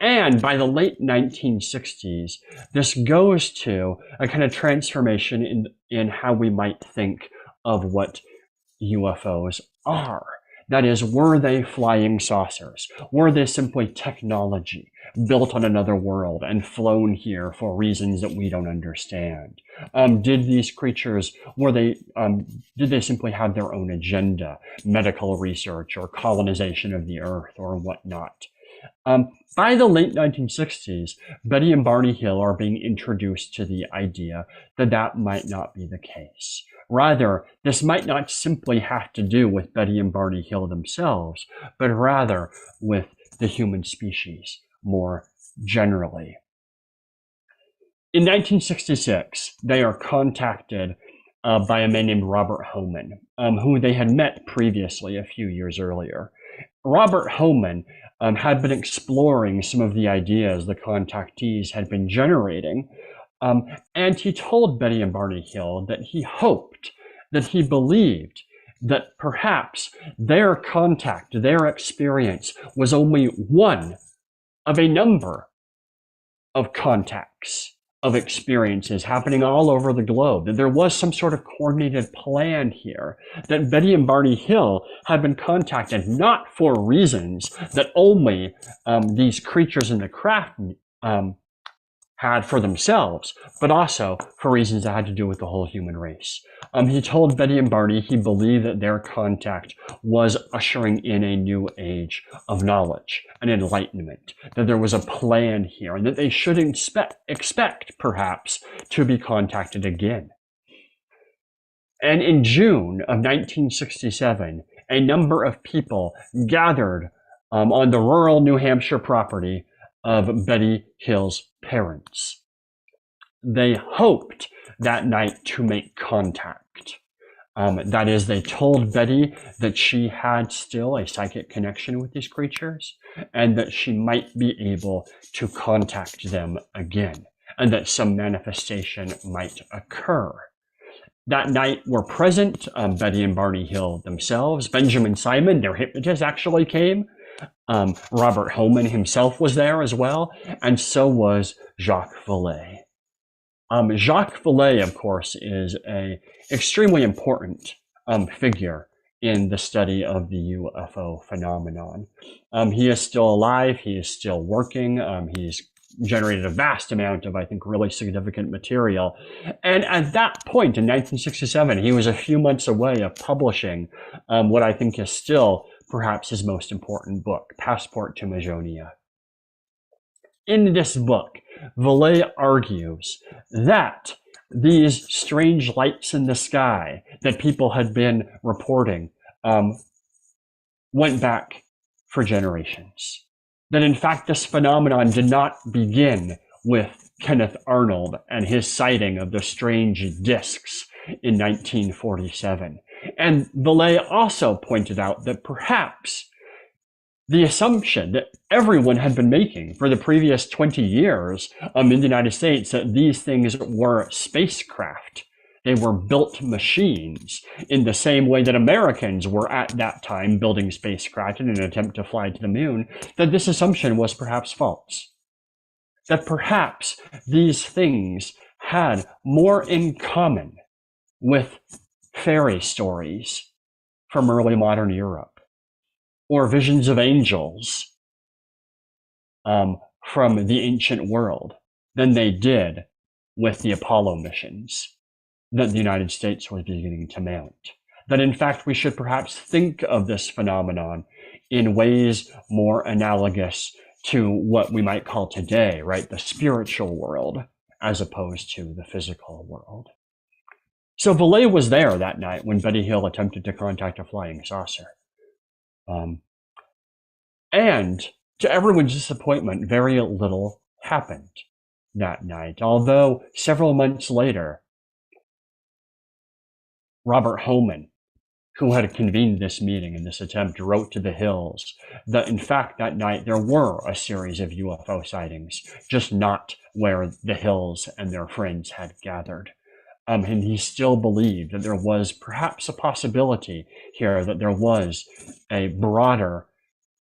And by the late 1960s, this goes to a kind of transformation in how we might think of what UFOs are. That is, were they flying saucers? Were they simply technology built on another world and flown here for reasons that we don't understand? Did these creatures, did they simply have their own agenda, medical research or colonization of the earth or whatnot? By the late 1960s, Betty and Barney Hill are being introduced to the idea that that might not be the case. Rather, this might not simply have to do with Betty and Barney Hill themselves, but rather with the human species more generally. In 1966, they are contacted by a man named Robert Homan, who they had met previously a few years earlier. Robert Homan had been exploring some of the ideas the contactees had been generating, and he told Betty and Barney Hill that he hoped, that he believed that perhaps their contact, their experience was only one of a number of contacts, of experiences happening all over the globe, that there was some sort of coordinated plan here, that Betty and Barney Hill had been contacted not for reasons that only these creatures in the craft had for themselves, but also for reasons that had to do with the whole human race. He told Betty and Barney he believed that their contact was ushering in a new age of knowledge and enlightenment, that there was a plan here, and that they should expect, perhaps, to be contacted again. And in June of 1967, a number of people gathered on the rural New Hampshire property of Betty Hill's parents. They hoped that night to make contact. That is, they told Betty that she had still a psychic connection with these creatures and that she might be able to contact them again and that some manifestation might occur. That night were present Betty and Barney Hill themselves. Benjamin Simon, their hypnotist, actually came. Robert Homan himself was there as well, and so was Jacques Vallée. Jacques Vallée, of course, is an extremely important figure in the study of the UFO phenomenon. He is still alive. He is still working. He's generated a vast amount of, I think, really significant material. And at that point in 1967, he was a few months away of publishing what I think is still perhaps his most important book, Passport to Majonia. In this book, Vallée argues that these strange lights in the sky that people had been reporting went back for generations. That in fact, this phenomenon did not begin with Kenneth Arnold and his sighting of the strange discs in 1947. And Vallée also pointed out that perhaps the assumption that everyone had been making for the previous 20 years in the United States, that these things were spacecraft, they were built machines in the same way that Americans were at that time building spacecraft in an attempt to fly to the moon, that this assumption was perhaps false. That perhaps these things had more in common with fairy stories from early modern Europe, or visions of angels from the ancient world than they did with the Apollo missions that the United States was beginning to mount. That in fact, we should perhaps think of this phenomenon in ways more analogous to what we might call today, right, the spiritual world, as opposed to the physical world. So Vallée was there that night when Betty Hill attempted to contact a flying saucer. And to everyone's disappointment, very little happened that night. Although several months later, Robert Homan, who had convened this meeting in this attempt, wrote to the Hills that in fact that night there were a series of UFO sightings, just not where the Hills and their friends had gathered. And he still believed that there was perhaps a possibility here that there was a broader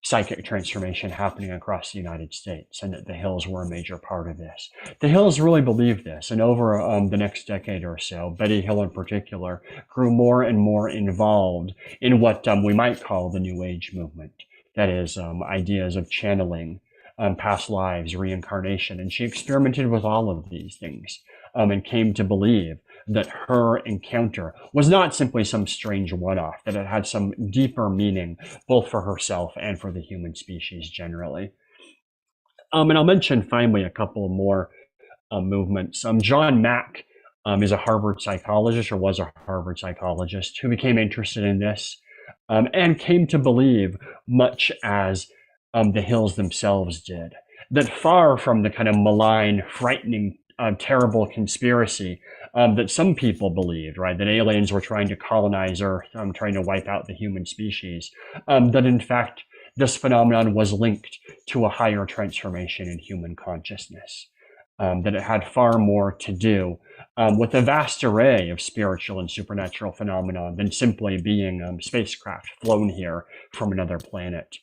psychic transformation happening across the United States, and that the Hills were a major part of this. The Hills really believed this, and over the next decade or so, Betty Hill in particular grew more and more involved in what we might call the New Age movement. That is, ideas of channeling, past lives, reincarnation, and she experimented with all of these things and came to believe that her encounter was not simply some strange one-off, that it had some deeper meaning, both for herself and for the human species generally. And I'll mention finally a couple more movements. John Mack is a Harvard psychologist, or was a Harvard psychologist, who became interested in this and came to believe, much as the Hills themselves did, that far from the kind of malign, frightening, terrible conspiracy that some people believed, right, that aliens were trying to colonize Earth, trying to wipe out the human species, that in fact this phenomenon was linked to a higher transformation in human consciousness, that it had far more to do with a vast array of spiritual and supernatural phenomena than simply being spacecraft flown here from another planet.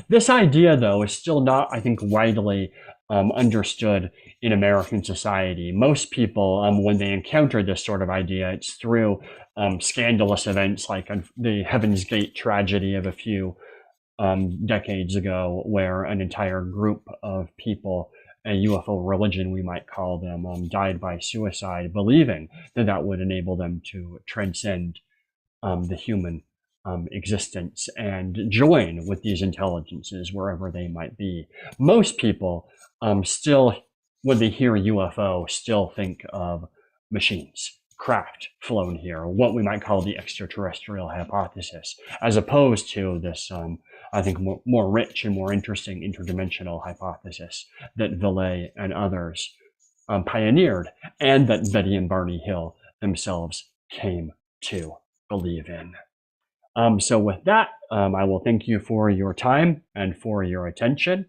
This idea, though, is still not, I think, widely understood in American society. Most people, when they encounter this sort of idea, it's through scandalous events like the Heaven's Gate tragedy of a few decades ago, where an entire group of people, a UFO religion, we might call them, died by suicide, believing that that would enable them to transcend the human existence and join with these intelligences wherever they might be. Most people still, when they hear UFO, still think of machines, craft flown here, what we might call the extraterrestrial hypothesis, as opposed to this, I think, more rich and more interesting interdimensional hypothesis that Villay and others pioneered, and that Betty and Barney Hill themselves came to believe in. So with that, I will thank you for your time and for your attention.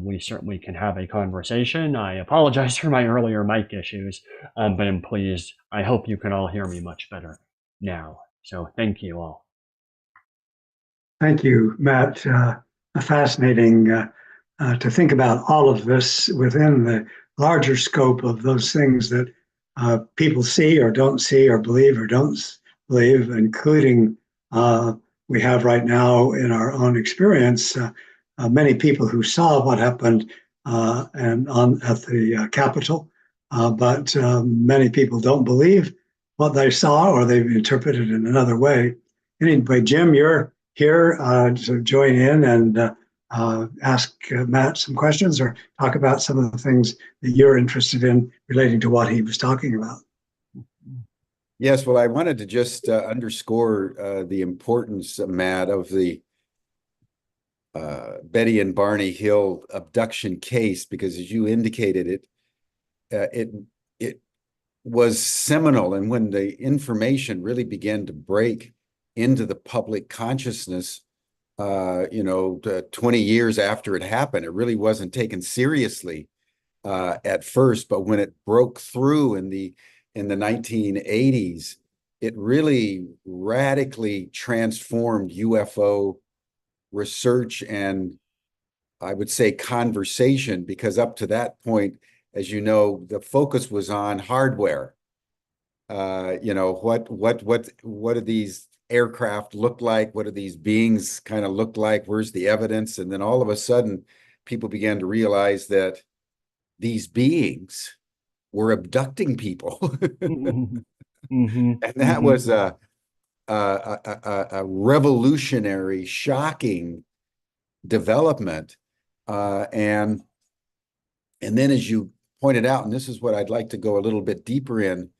We certainly can have a conversation. I apologize for my earlier mic issues, but I'm pleased. I hope you can all hear me much better now. So thank you all. Thank you, Matt. Fascinating to think about all of this within the larger scope of those things that people see or don't see or believe or don't believe, including we have right now in our own experience many people who saw what happened at the Capitol, but many people don't believe what they saw, or they've interpreted it in another way. Anyway, Jim, you're here to join in and ask Matt some questions or talk about some of the things that you're interested in relating to what he was talking about. Yes, well, I wanted to just underscore the importance, Matt, of the Betty and Barney Hill abduction case, because as you indicated, it was seminal. And when the information really began to break into the public consciousness, 20 years after it happened, it really wasn't taken seriously at first. But when it broke through in the 1980s, it really radically transformed UFO research and, I would say, conversation, because up to that point, as you know, the focus was on hardware. What do these aircraft look like? What do these beings kind of look like? Where's the evidence? And then all of a sudden, people began to realize that these beings were abducting people. And that was a revolutionary, shocking development. And then, as you pointed out, and this is what I'd like to go a little bit deeper in,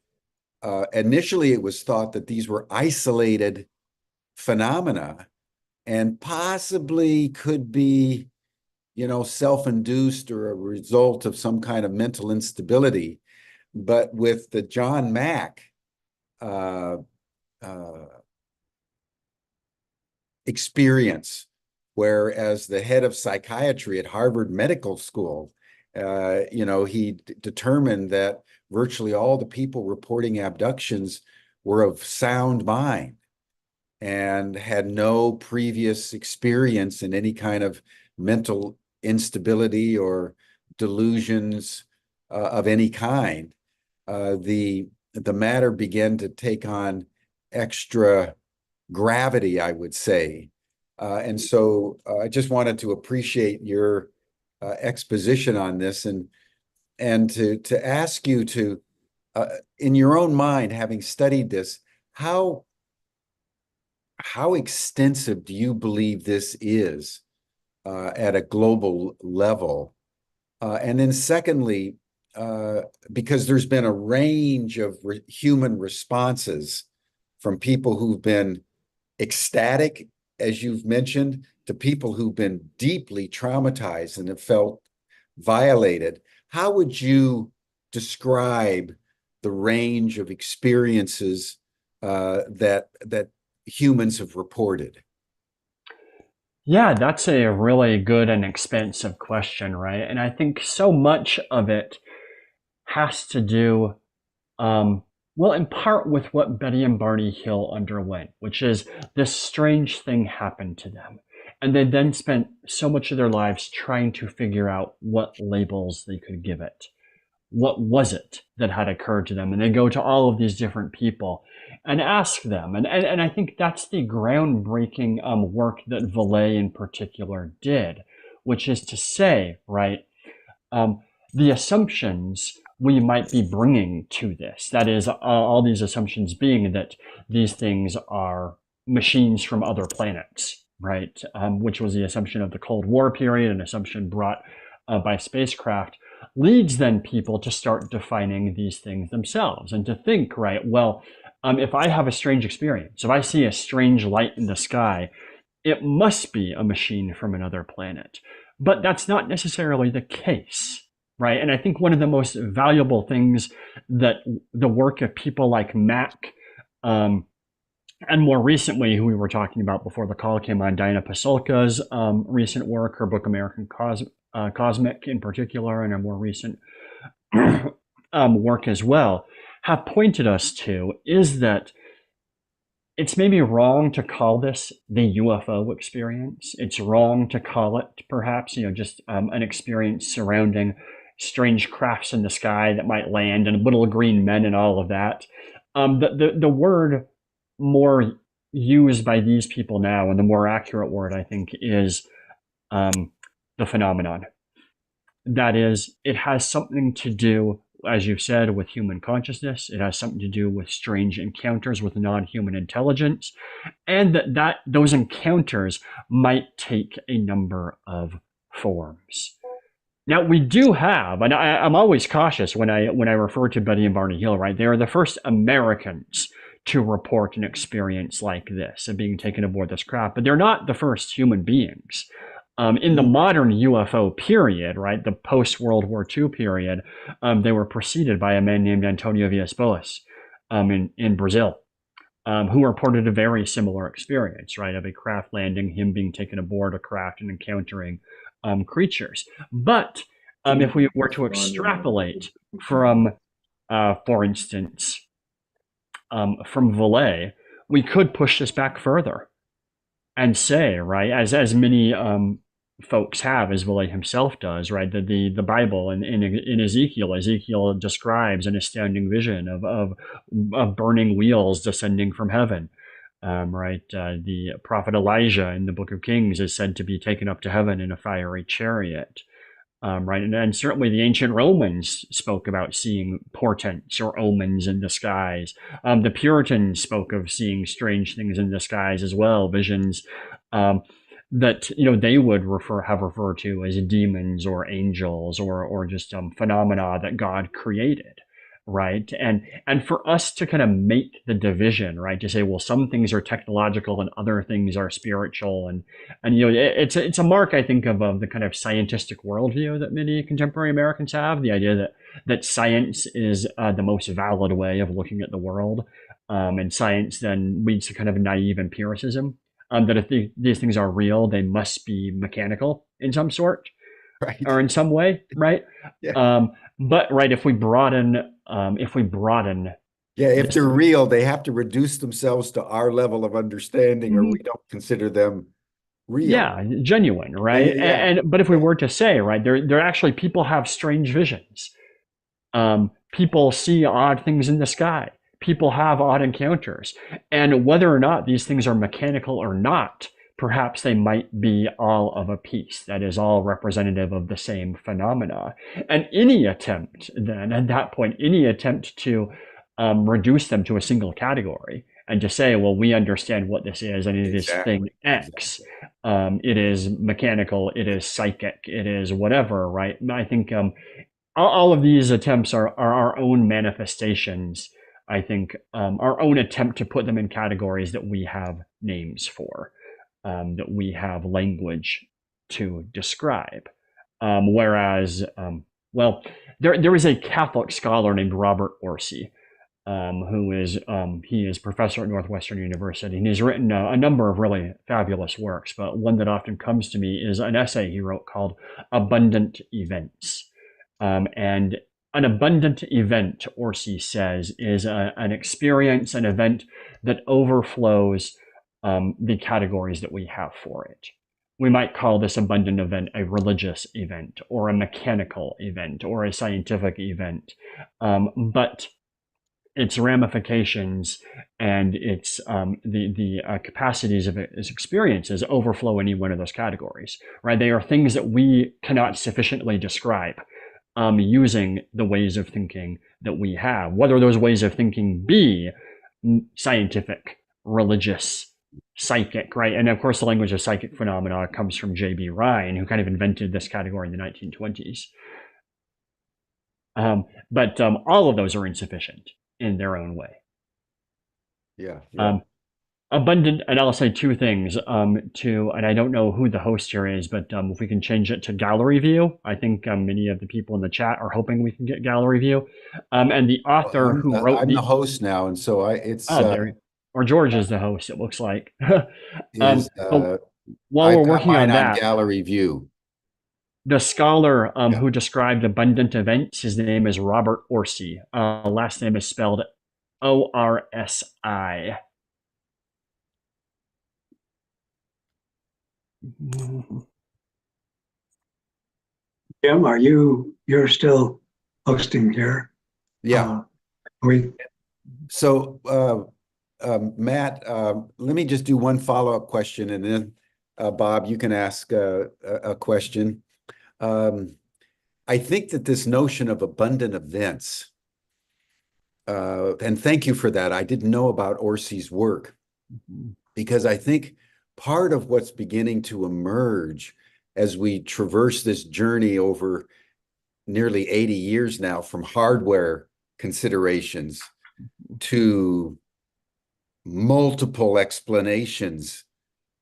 initially it was thought that these were isolated phenomena and possibly could be, self-induced or a result of some kind of mental instability. But with the John Mack experience, where as the head of psychiatry at Harvard Medical School, he determined that virtually all the people reporting abductions were of sound mind. and had no previous experience in any kind of mental instability or delusions of any kind, the matter began to take on extra gravity, I would say. And so I just wanted to appreciate your exposition on this, and to ask you to, in your own mind, having studied this, how extensive do you believe this is at a global level? And then secondly, because there's been a range of human responses from people who've been ecstatic, as you've mentioned, to people who've been deeply traumatized and have felt violated. How would you describe the range of experiences that humans have reported? Yeah, that's a really good and expansive question, right? And I think so much of it has to do, well, in part with what Betty and Barney Hill underwent, which is this strange thing happened to them. And they then spent so much of their lives trying to figure out what labels they could give it. What was it that had occurred to them? And they go to all of these different people and ask them. And I think that's the groundbreaking work that Valet in particular did, which is to say, right, um, the assumptions we might be bringing to this, that is, all these assumptions being that these things are machines from other planets, right, which was the assumption of the Cold War period, an assumption brought by spacecraft, leads then people to start defining these things themselves and to think, right, well, if I have a strange experience, if I see a strange light in the sky, it must be a machine from another planet. But that's not necessarily the case, right? And I think one of the most valuable things that the work of people like Mac, and more recently, who we were talking about before the call came on, Diana Pasulka's recent work, her book American Cosmic in particular, and a more recent work as well, have pointed us to is that it's maybe wrong to call this the UFO experience. It's wrong to call it perhaps, just an experience surrounding strange crafts in the sky that might land and little green men and all of that. The word more used by these people now, and the more accurate word, I think, is the phenomenon. That is, it has something to do, as you said, with human consciousness. It has something to do with strange encounters with non-human intelligence, and that those encounters might take a number of forms. Now we do have, and I'm always cautious when I refer to Betty and Barney Hill, right? They are the first Americans to report an experience like this of being taken aboard this craft, but they're not the first human beings. In the modern UFO period, right, the post-World War II period, they were preceded by a man named Antonio Villas-Boas in Brazil, who reported a very similar experience, right, of a craft landing, him being taken aboard a craft and encountering creatures. But if we were to extrapolate from, for instance, from Valet, we could push this back further and say, right, as many folks have, as Valet himself does, right, the Bible in Ezekiel describes an astounding vision of burning wheels descending from heaven. Right, the prophet Elijah in the Book of Kings is said to be taken up to heaven in a fiery chariot. Right, and certainly the ancient Romans spoke about seeing portents or omens in the skies. The Puritans spoke of seeing strange things in the skies as well, visions that they would have referred to as demons or angels or just phenomena that God created. Right, and for us to kind of make the division, right, to say, well, some things are technological and other things are spiritual, and it's a mark, I think, of the kind of scientistic worldview that many contemporary Americans have, the idea that science is the most valid way of looking at the world, and science then leads to kind of naive empiricism, that if these things are real, they must be mechanical in some sort, Right. or in some way, right? Yeah. But right, if we broaden Yeah, if they're real, they have to reduce themselves to our level of understanding, or we don't consider them real. Yeah, genuine, right? Yeah. But if we were to say, right, they're actually, people have strange visions. People see odd things in the sky. People have odd encounters. And whether or not these things are mechanical or not, perhaps they might be all of a piece, that is all representative of the same phenomena. And any attempt then, at that point, any attempt to reduce them to a single category and to say, well, we understand what this is, and it is thing X. It is mechanical, it is psychic, it is whatever, right? I think all of these attempts are our own manifestations. I think our own attempt to put them in categories that we have names for, that we have language to describe. Whereas, well, there is a Catholic scholar named Robert Orsi, who is he is professor at Northwestern University, and he's written a number of really fabulous works. But one that often comes to me is an essay he wrote called "Abundant Events." And an abundant event, Orsi says, is an experience, an event that overflows the categories that we have for it. We might call this abundant event a religious event, or a mechanical event, or a scientific event. But its ramifications and its the capacities of its experiences overflow any one of those categories, right? They are things that we cannot sufficiently describe using the ways of thinking that we have, whether those ways of thinking be scientific, religious, psychic, right? And of course, the language of psychic phenomena comes from J.B. Ryan, who kind of invented this category in the 1920s. But all of those are insufficient in their own way. Yeah. Yeah. Abundant, and I'll say two things and I don't know who the host here is, but if we can change it to gallery view, I think many of the people in the chat are hoping we can get gallery view. And the author who wrote I'm the host now, and so or George is the host, it looks like. Is while we're working on that, that, gallery view. The scholar who described abundant events, his name is Robert Orsi. Last name is spelled Orsi. Jim, you're still hosting here? Yeah. So, Matt, let me just do one follow-up question, and then Bob, you can ask a question. I think that this notion of abundant events, and thank you for that. I didn't know about Orsi's work, because I think part of what's beginning to emerge as we traverse this journey over nearly 80 years now, from hardware considerations to multiple explanations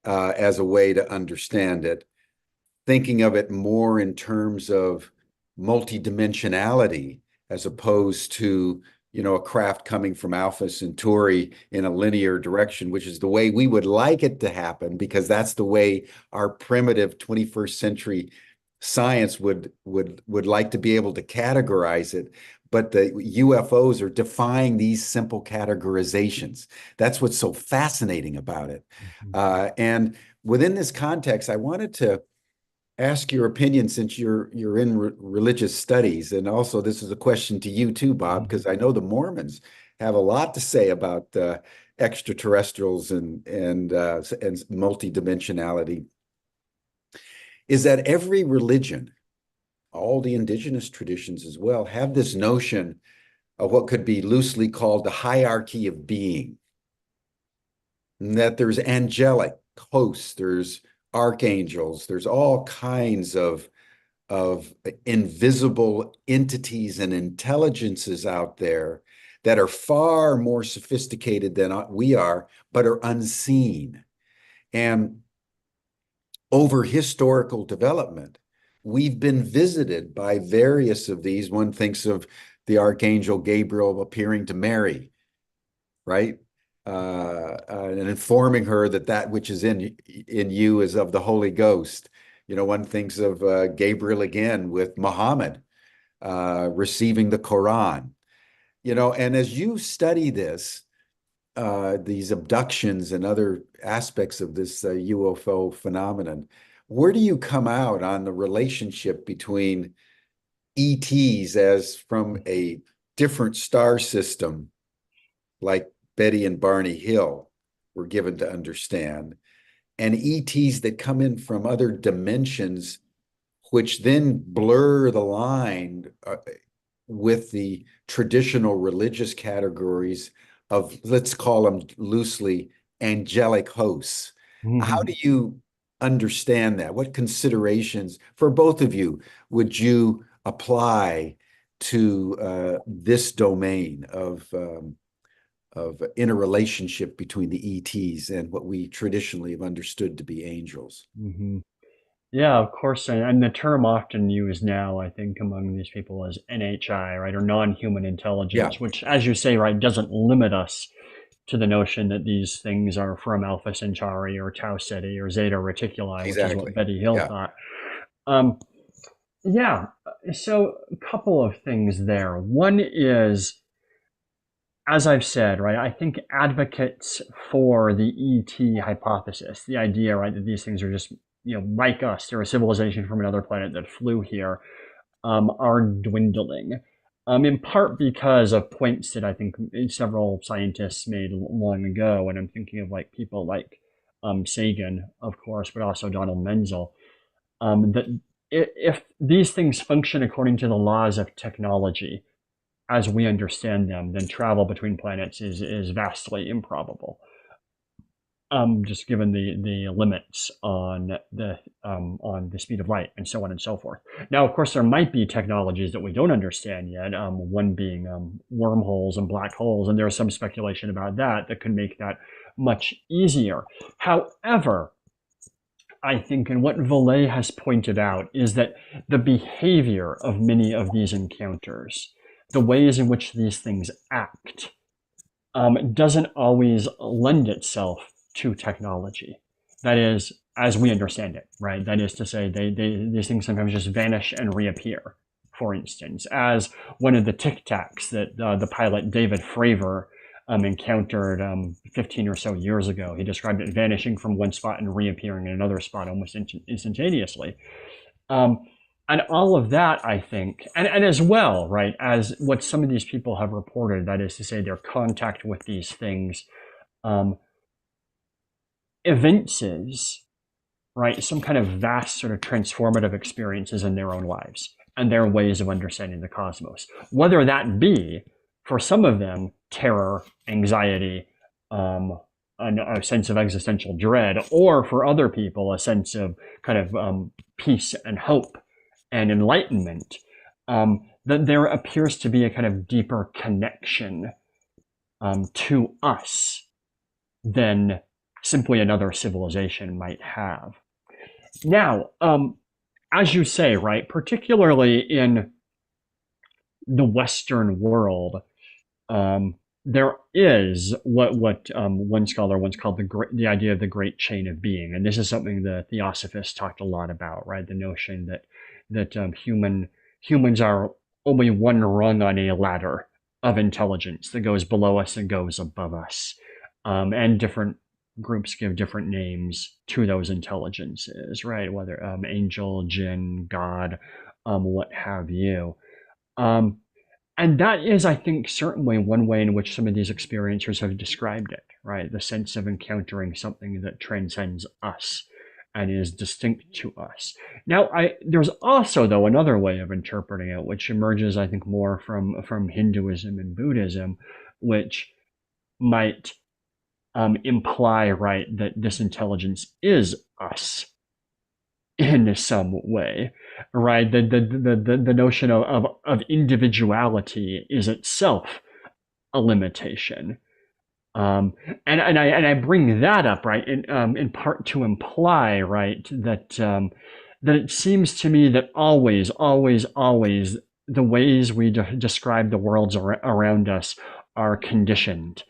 as a way to understand it, thinking of it more in terms of multidimensionality as opposed to, a craft coming from Alpha Centauri in a linear direction, which is the way we would like it to happen, because that's the way our primitive 21st century science would like to be able to categorize it. But the UFOs are defying these simple categorizations. That's what's so fascinating about it. And within this context, I wanted to ask your opinion, since you're in religious studies, and also this is a question to you too, Bob, because I know the Mormons have a lot to say about extraterrestrials and multidimensionality. Is that every religion, all the indigenous traditions as well, have this notion of what could be loosely called the hierarchy of being, and that there's angelic hosts, there's archangels, there's all kinds of invisible entities and intelligences out there that are far more sophisticated than we are, but are unseen. And over historical development, we've been visited by various of these. One thinks of the Archangel Gabriel appearing to Mary, right? And informing her that which is in you is of the Holy Ghost. One thinks of Gabriel again with Muhammad receiving the Quran. and as you study this, these abductions and other aspects of this UFO phenomenon, where do you come out on the relationship between ETs as from a different star system, like Betty and Barney Hill were given to understand, and ETs that come in from other dimensions, which then blur the line with the traditional religious categories of, let's call them loosely, angelic hosts? How do you understand that? What considerations for both of you would you apply to this domain of interrelationship between the ETs and what we traditionally have understood to be angels? Yeah, of course. And the term often used now, I think, among these people is NHI, right, or non-human intelligence, which, as you say, right, doesn't limit us to the notion that these things are from Alpha Centauri or Tau Ceti or Zeta Reticuli, which is what Betty Hill thought. So a couple of things there. One is, as I've said, right, I think advocates for the ET hypothesis, the idea, right, that these things are just, like us, they're a civilization from another planet that flew here, are dwindling. In part because of points that I think several scientists made long ago, and I'm thinking of like people like Sagan, of course, but also Donald Menzel, that if these things function according to the laws of technology as we understand them, then travel between planets is vastly improbable. Just given the limits on the speed of light and so on and so forth. Now, of course, there might be technologies that we don't understand yet. One being wormholes and black holes, and there's some speculation about that could make that much easier. However, I think, and what Vallée has pointed out, is that the behavior of many of these encounters, the ways in which these things act, doesn't always lend itself to technology. That is, as we understand it, right? That is to say, these things sometimes just vanish and reappear. For instance, as one of the Tic Tacs that the pilot David Fravor encountered 15 or so years ago. He described it vanishing from one spot and reappearing in another spot almost instantaneously. And all of that, I think, and as well, right, as what some of these people have reported, that is to say, their contact with these things evinces, right, some kind of vast sort of transformative experiences in their own lives and their ways of understanding the cosmos. Whether that be, for some of them, terror, anxiety, a sense of existential dread, or for other people, a sense of kind of peace and hope and enlightenment, that there appears to be a kind of deeper connection to us than simply another civilization might have. Now, as you say, right, particularly in the Western world, there is what one scholar once called the idea of the great chain of being, and this is something the Theosophists talked a lot about, right? The notion that humans are only one rung on a ladder of intelligence that goes below us and goes above us, and different groups give different names to those intelligences, right? Whether angel, jinn, God, what have you. And that is, I think, certainly one way in which some of these experiencers have described it, right? The sense of encountering something that transcends us and is distinct to us. Now, there's also, though, another way of interpreting it, which emerges, I think, more from Hinduism and Buddhism, which might imply, right, that this intelligence is us in some way, right? The notion of individuality is itself a limitation. And I bring that up, right, in part to imply, right, that it seems to me that always the ways we describe the worlds around us are conditioned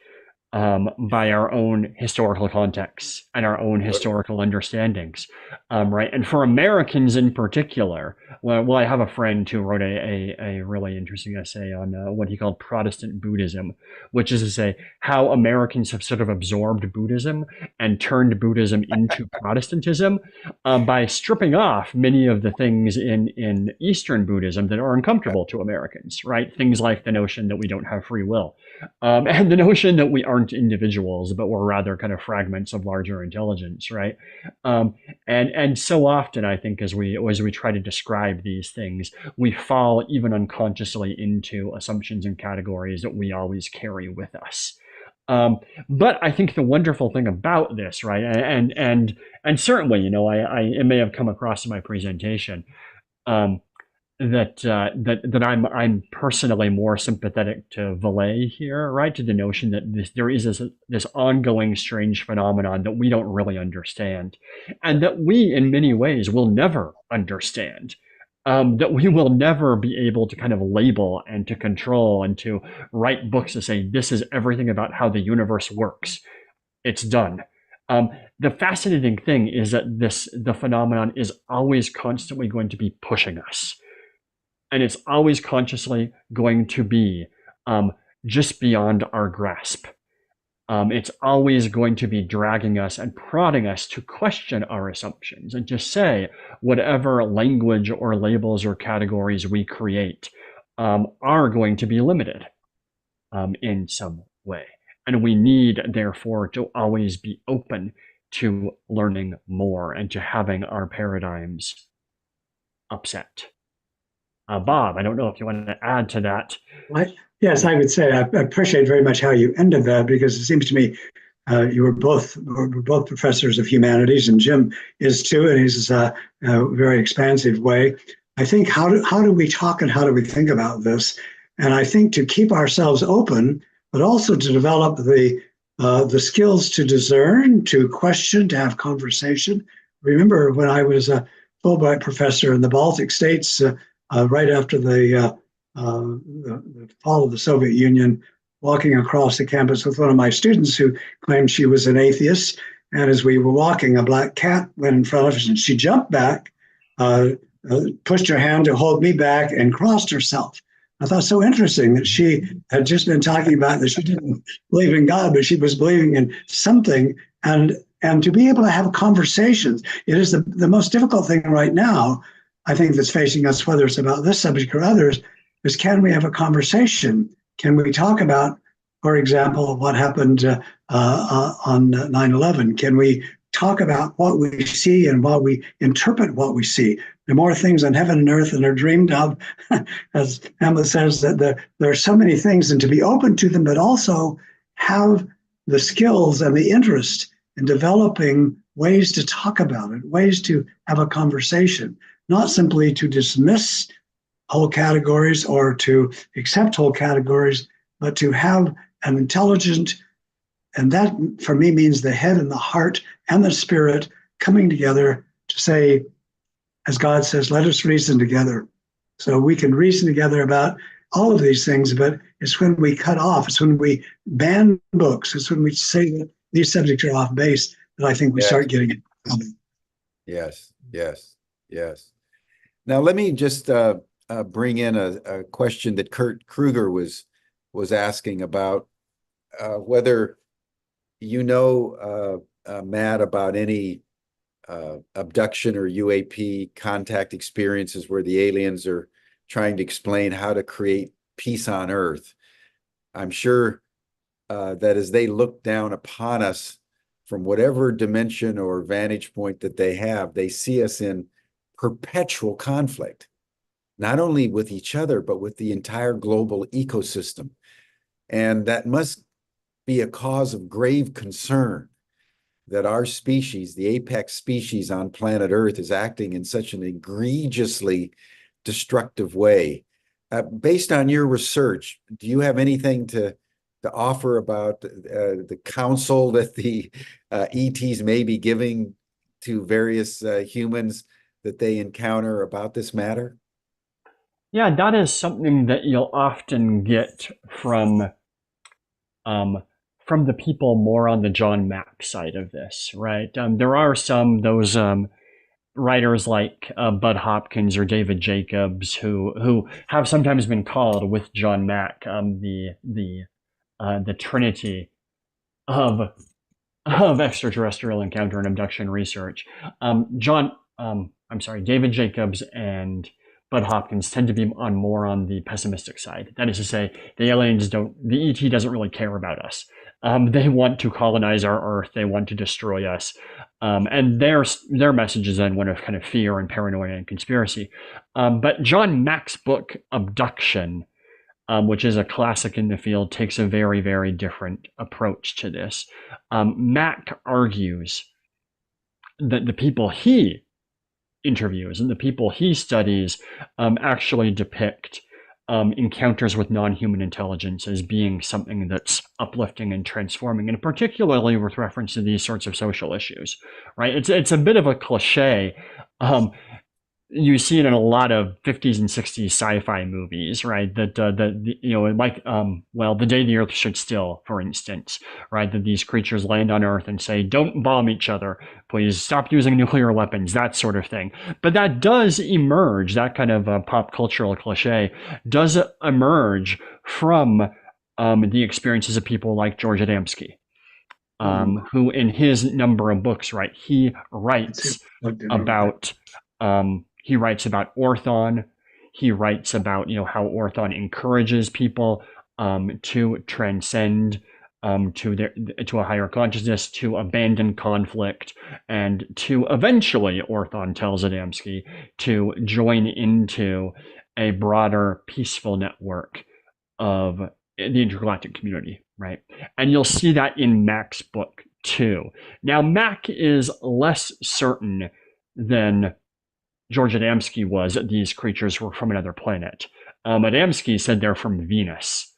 by our own historical contexts and our own historical understandings, right? And for Americans in particular, well, I have a friend who wrote a really interesting essay on what he called Protestant Buddhism, which is to say how Americans have sort of absorbed Buddhism and turned Buddhism into Protestantism by stripping off many of the things in Eastern Buddhism that are uncomfortable to Americans, right? Things like the notion that we don't have free will, and the notion that we aren't individuals, but we're rather kind of fragments of larger intelligence, right? And so often, I think, as we try to describe these things, we fall even unconsciously into assumptions and categories that we always carry with us. But I think the wonderful thing about this, right, and certainly, it may have come across in my presentation, that I'm personally more sympathetic to Valet here, right? To the notion that there is this ongoing strange phenomenon that we don't really understand, and that we, in many ways, will never understand. That we will never be able to kind of label and to control and to write books to say this is everything about how the universe works. It's done. The fascinating thing is that the phenomenon is always constantly going to be pushing us. And it's always consciously going to be just beyond our grasp. It's always going to be dragging us and prodding us to question our assumptions and to say whatever language or labels or categories we create are going to be limited in some way. And we need, therefore, to always be open to learning more and to having our paradigms upset. Bob, I don't know if you want to add to that. Yes, I would say I appreciate very much how you ended that, because it seems to me you were both professors of humanities, and Jim is too, and he's a very expansive way. I think how do we talk and how do we think about this? And I think to keep ourselves open, but also to develop the skills to discern, to question, to have conversation. Remember when I was a Fulbright professor in the Baltic states. Right after the fall of the Soviet Union, walking across the campus with one of my students who claimed she was an atheist. And as we were walking, a black cat went in front of us and she jumped back, pushed her hand to hold me back, and crossed herself. I thought so interesting that she had just been talking about that she didn't believe in God, but she was believing in something. And to be able to have conversations, it is the most difficult thing right now, I think, that's facing us, whether it's about this subject or others, is can we have a conversation? Can we talk about, for example, what happened on 9/11? Can we talk about what we see and what we interpret what we see? There are more things on heaven and earth than are dreamed of, as Hamlet says, that there are so many things, and to be open to them, but also have the skills and the interest in developing ways to talk about it, ways to have a conversation. Not simply to dismiss whole categories or to accept whole categories, but to have an intelligent, and that for me means the head and the heart and the spirit coming together to say, as God says, let us reason together. So we can reason together about all of these things, but it's when we cut off, it's when we ban books, it's when we say that these subjects are off base that I think we start getting it. Yes. Now, let me just bring in a question that Kurt Kruger was asking about whether Matt, about any abduction or UAP contact experiences where the aliens are trying to explain how to create peace on Earth. I'm sure that as they look down upon us from whatever dimension or vantage point that they have, they see us in perpetual conflict, not only with each other, but with the entire global ecosystem. And that must be a cause of grave concern that our species, the apex species on planet Earth, is acting in such an egregiously destructive way. Based on your research, do you have anything to offer about the counsel that the ETs may be giving to various humans that they encounter about this matter? Yeah, that is something that you'll often get from the people more on the John Mack side of this, right? There are those writers like Bud Hopkins or David Jacobs, who have sometimes been called with John Mack the trinity of extraterrestrial encounter and abduction research. David Jacobs and Bud Hopkins tend to be more on the pessimistic side. That is to say, the ET doesn't really care about us. They want to colonize our Earth. They want to destroy us. And their message is then one of kind of fear and paranoia and conspiracy. But John Mack's book, Abduction, which is a classic in the field, takes a very, very different approach to this. Mack argues that the people he interviews and the people he studies actually depict encounters with non-human intelligence as being something that's uplifting and transforming, and particularly with reference to these sorts of social issues, right? It's a bit of a cliche. You see it in a lot of 50s and 60s sci-fi movies, right? The Day the Earth Stood Still, for instance, right? That these creatures land on Earth and say, don't bomb each other, please stop using nuclear weapons, that sort of thing. But that does emerge, that kind of pop cultural cliche does emerge from the experiences of people like George Adamski, who in his number of books, right, he writes about Orthon. He writes about how Orthon encourages people to transcend to a higher consciousness, to abandon conflict, and to eventually, Orthon tells Adamski, to join into a broader peaceful network of the intergalactic community, right? And you'll see that in Mack's book too. Now, Mack is less certain than George Adamski was that these creatures were from another planet. Adamski said they're from Venus.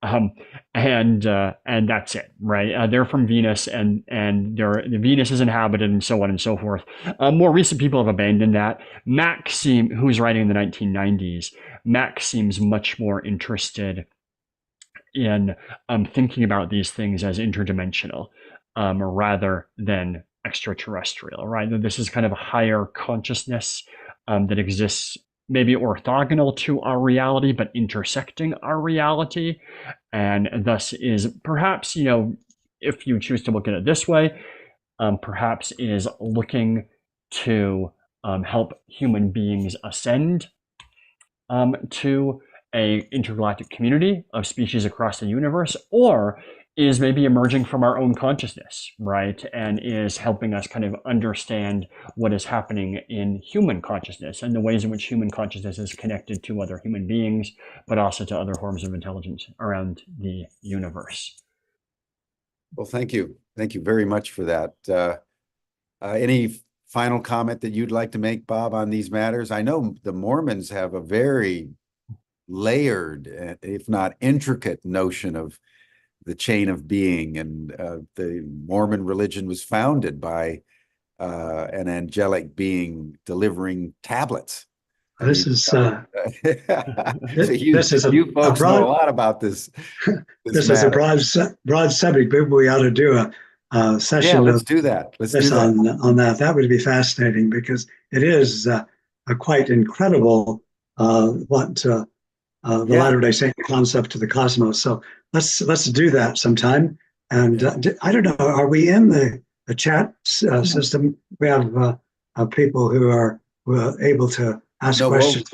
And that's it, right? They're from Venus, and Venus is inhabited, and so on and so forth. More recent people have abandoned that. Mack who's writing in the 1990s, Mack seems much more interested in thinking about these things as interdimensional rather than extraterrestrial, right? That this is kind of a higher consciousness that exists, maybe orthogonal to our reality, but intersecting our reality, and thus is perhaps, if you choose to look at it this way, perhaps is looking to help human beings ascend to a intergalactic community of species across the universe, or is maybe emerging from our own consciousness, right? And is helping us kind of understand what is happening in human consciousness and the ways in which human consciousness is connected to other human beings, but also to other forms of intelligence around the universe. Well, thank you. Thank you very much for that. Any final comment that you'd like to make, Bob, on these matters? I know the Mormons have a very layered, if not intricate, notion of the chain of being, and the Mormon religion was founded by an angelic being delivering tablets. This is so you folks know a lot about this. This is a broad subject. Maybe we ought to do a session. Yeah, let's do that. Let's do that on that. That would be fascinating, because it is a quite incredible the Latter-day Saint concept of the cosmos. So let's do that sometime. And I don't know, are we in the chat system? We have people who are able to ask questions.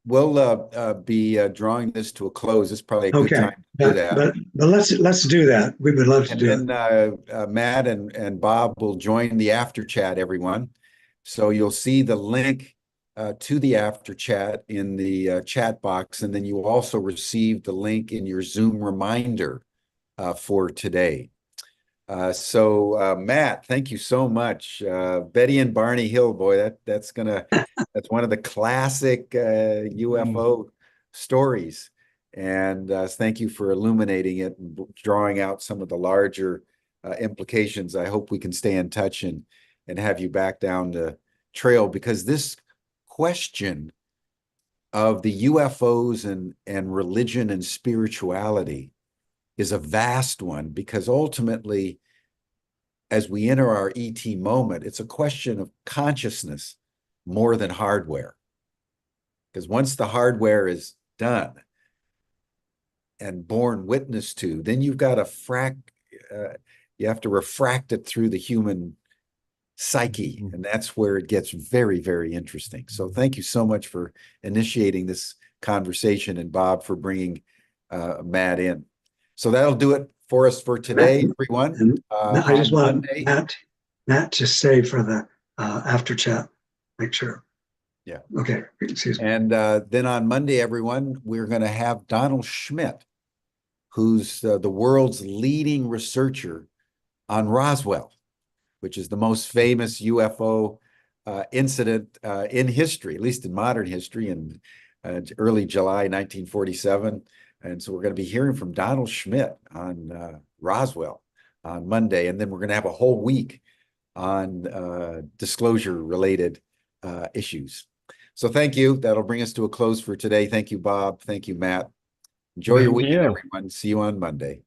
We'll be drawing this to a close. It's probably a good time to do that. But let's do that. We would love to do it. And Matt and Bob will join the after chat, everyone. So you'll see the link to the after chat in the chat box, and then you also receive the link in your Zoom reminder for today. So Matt, thank you so much. Betty and Barney Hill, boy, that's one of the classic UFO stories, and thank you for illuminating it and drawing out some of the larger implications. I hope we can stay in touch and have you back down the trail, because this question of the UFOs and religion and spirituality is a vast one, because ultimately, as we enter our ET moment, it's a question of consciousness more than hardware. Because once the hardware is done and borne witness to, then you've got to you have to refract it through the human psyche, and that's where it gets very, very interesting. So thank you so much for initiating this conversation, and Bob for bringing Matt in. So that'll do it for us for today, everyone. I just want Matt to stay for the after chat. Make sure. Yeah. Okay. Excuse me. And then on Monday, everyone, we're going to have Donald Schmidt, who's the world's leading researcher on Roswell, which is the most famous UFO incident in history, at least in modern history, in early July 1947. And so we're going to be hearing from Donald Schmidt on Roswell on Monday. And then we're going to have a whole week on disclosure-related issues. So thank you. That'll bring us to a close for today. Thank you, Bob. Thank you, Matt. Enjoy your weekend, everyone. See you on Monday.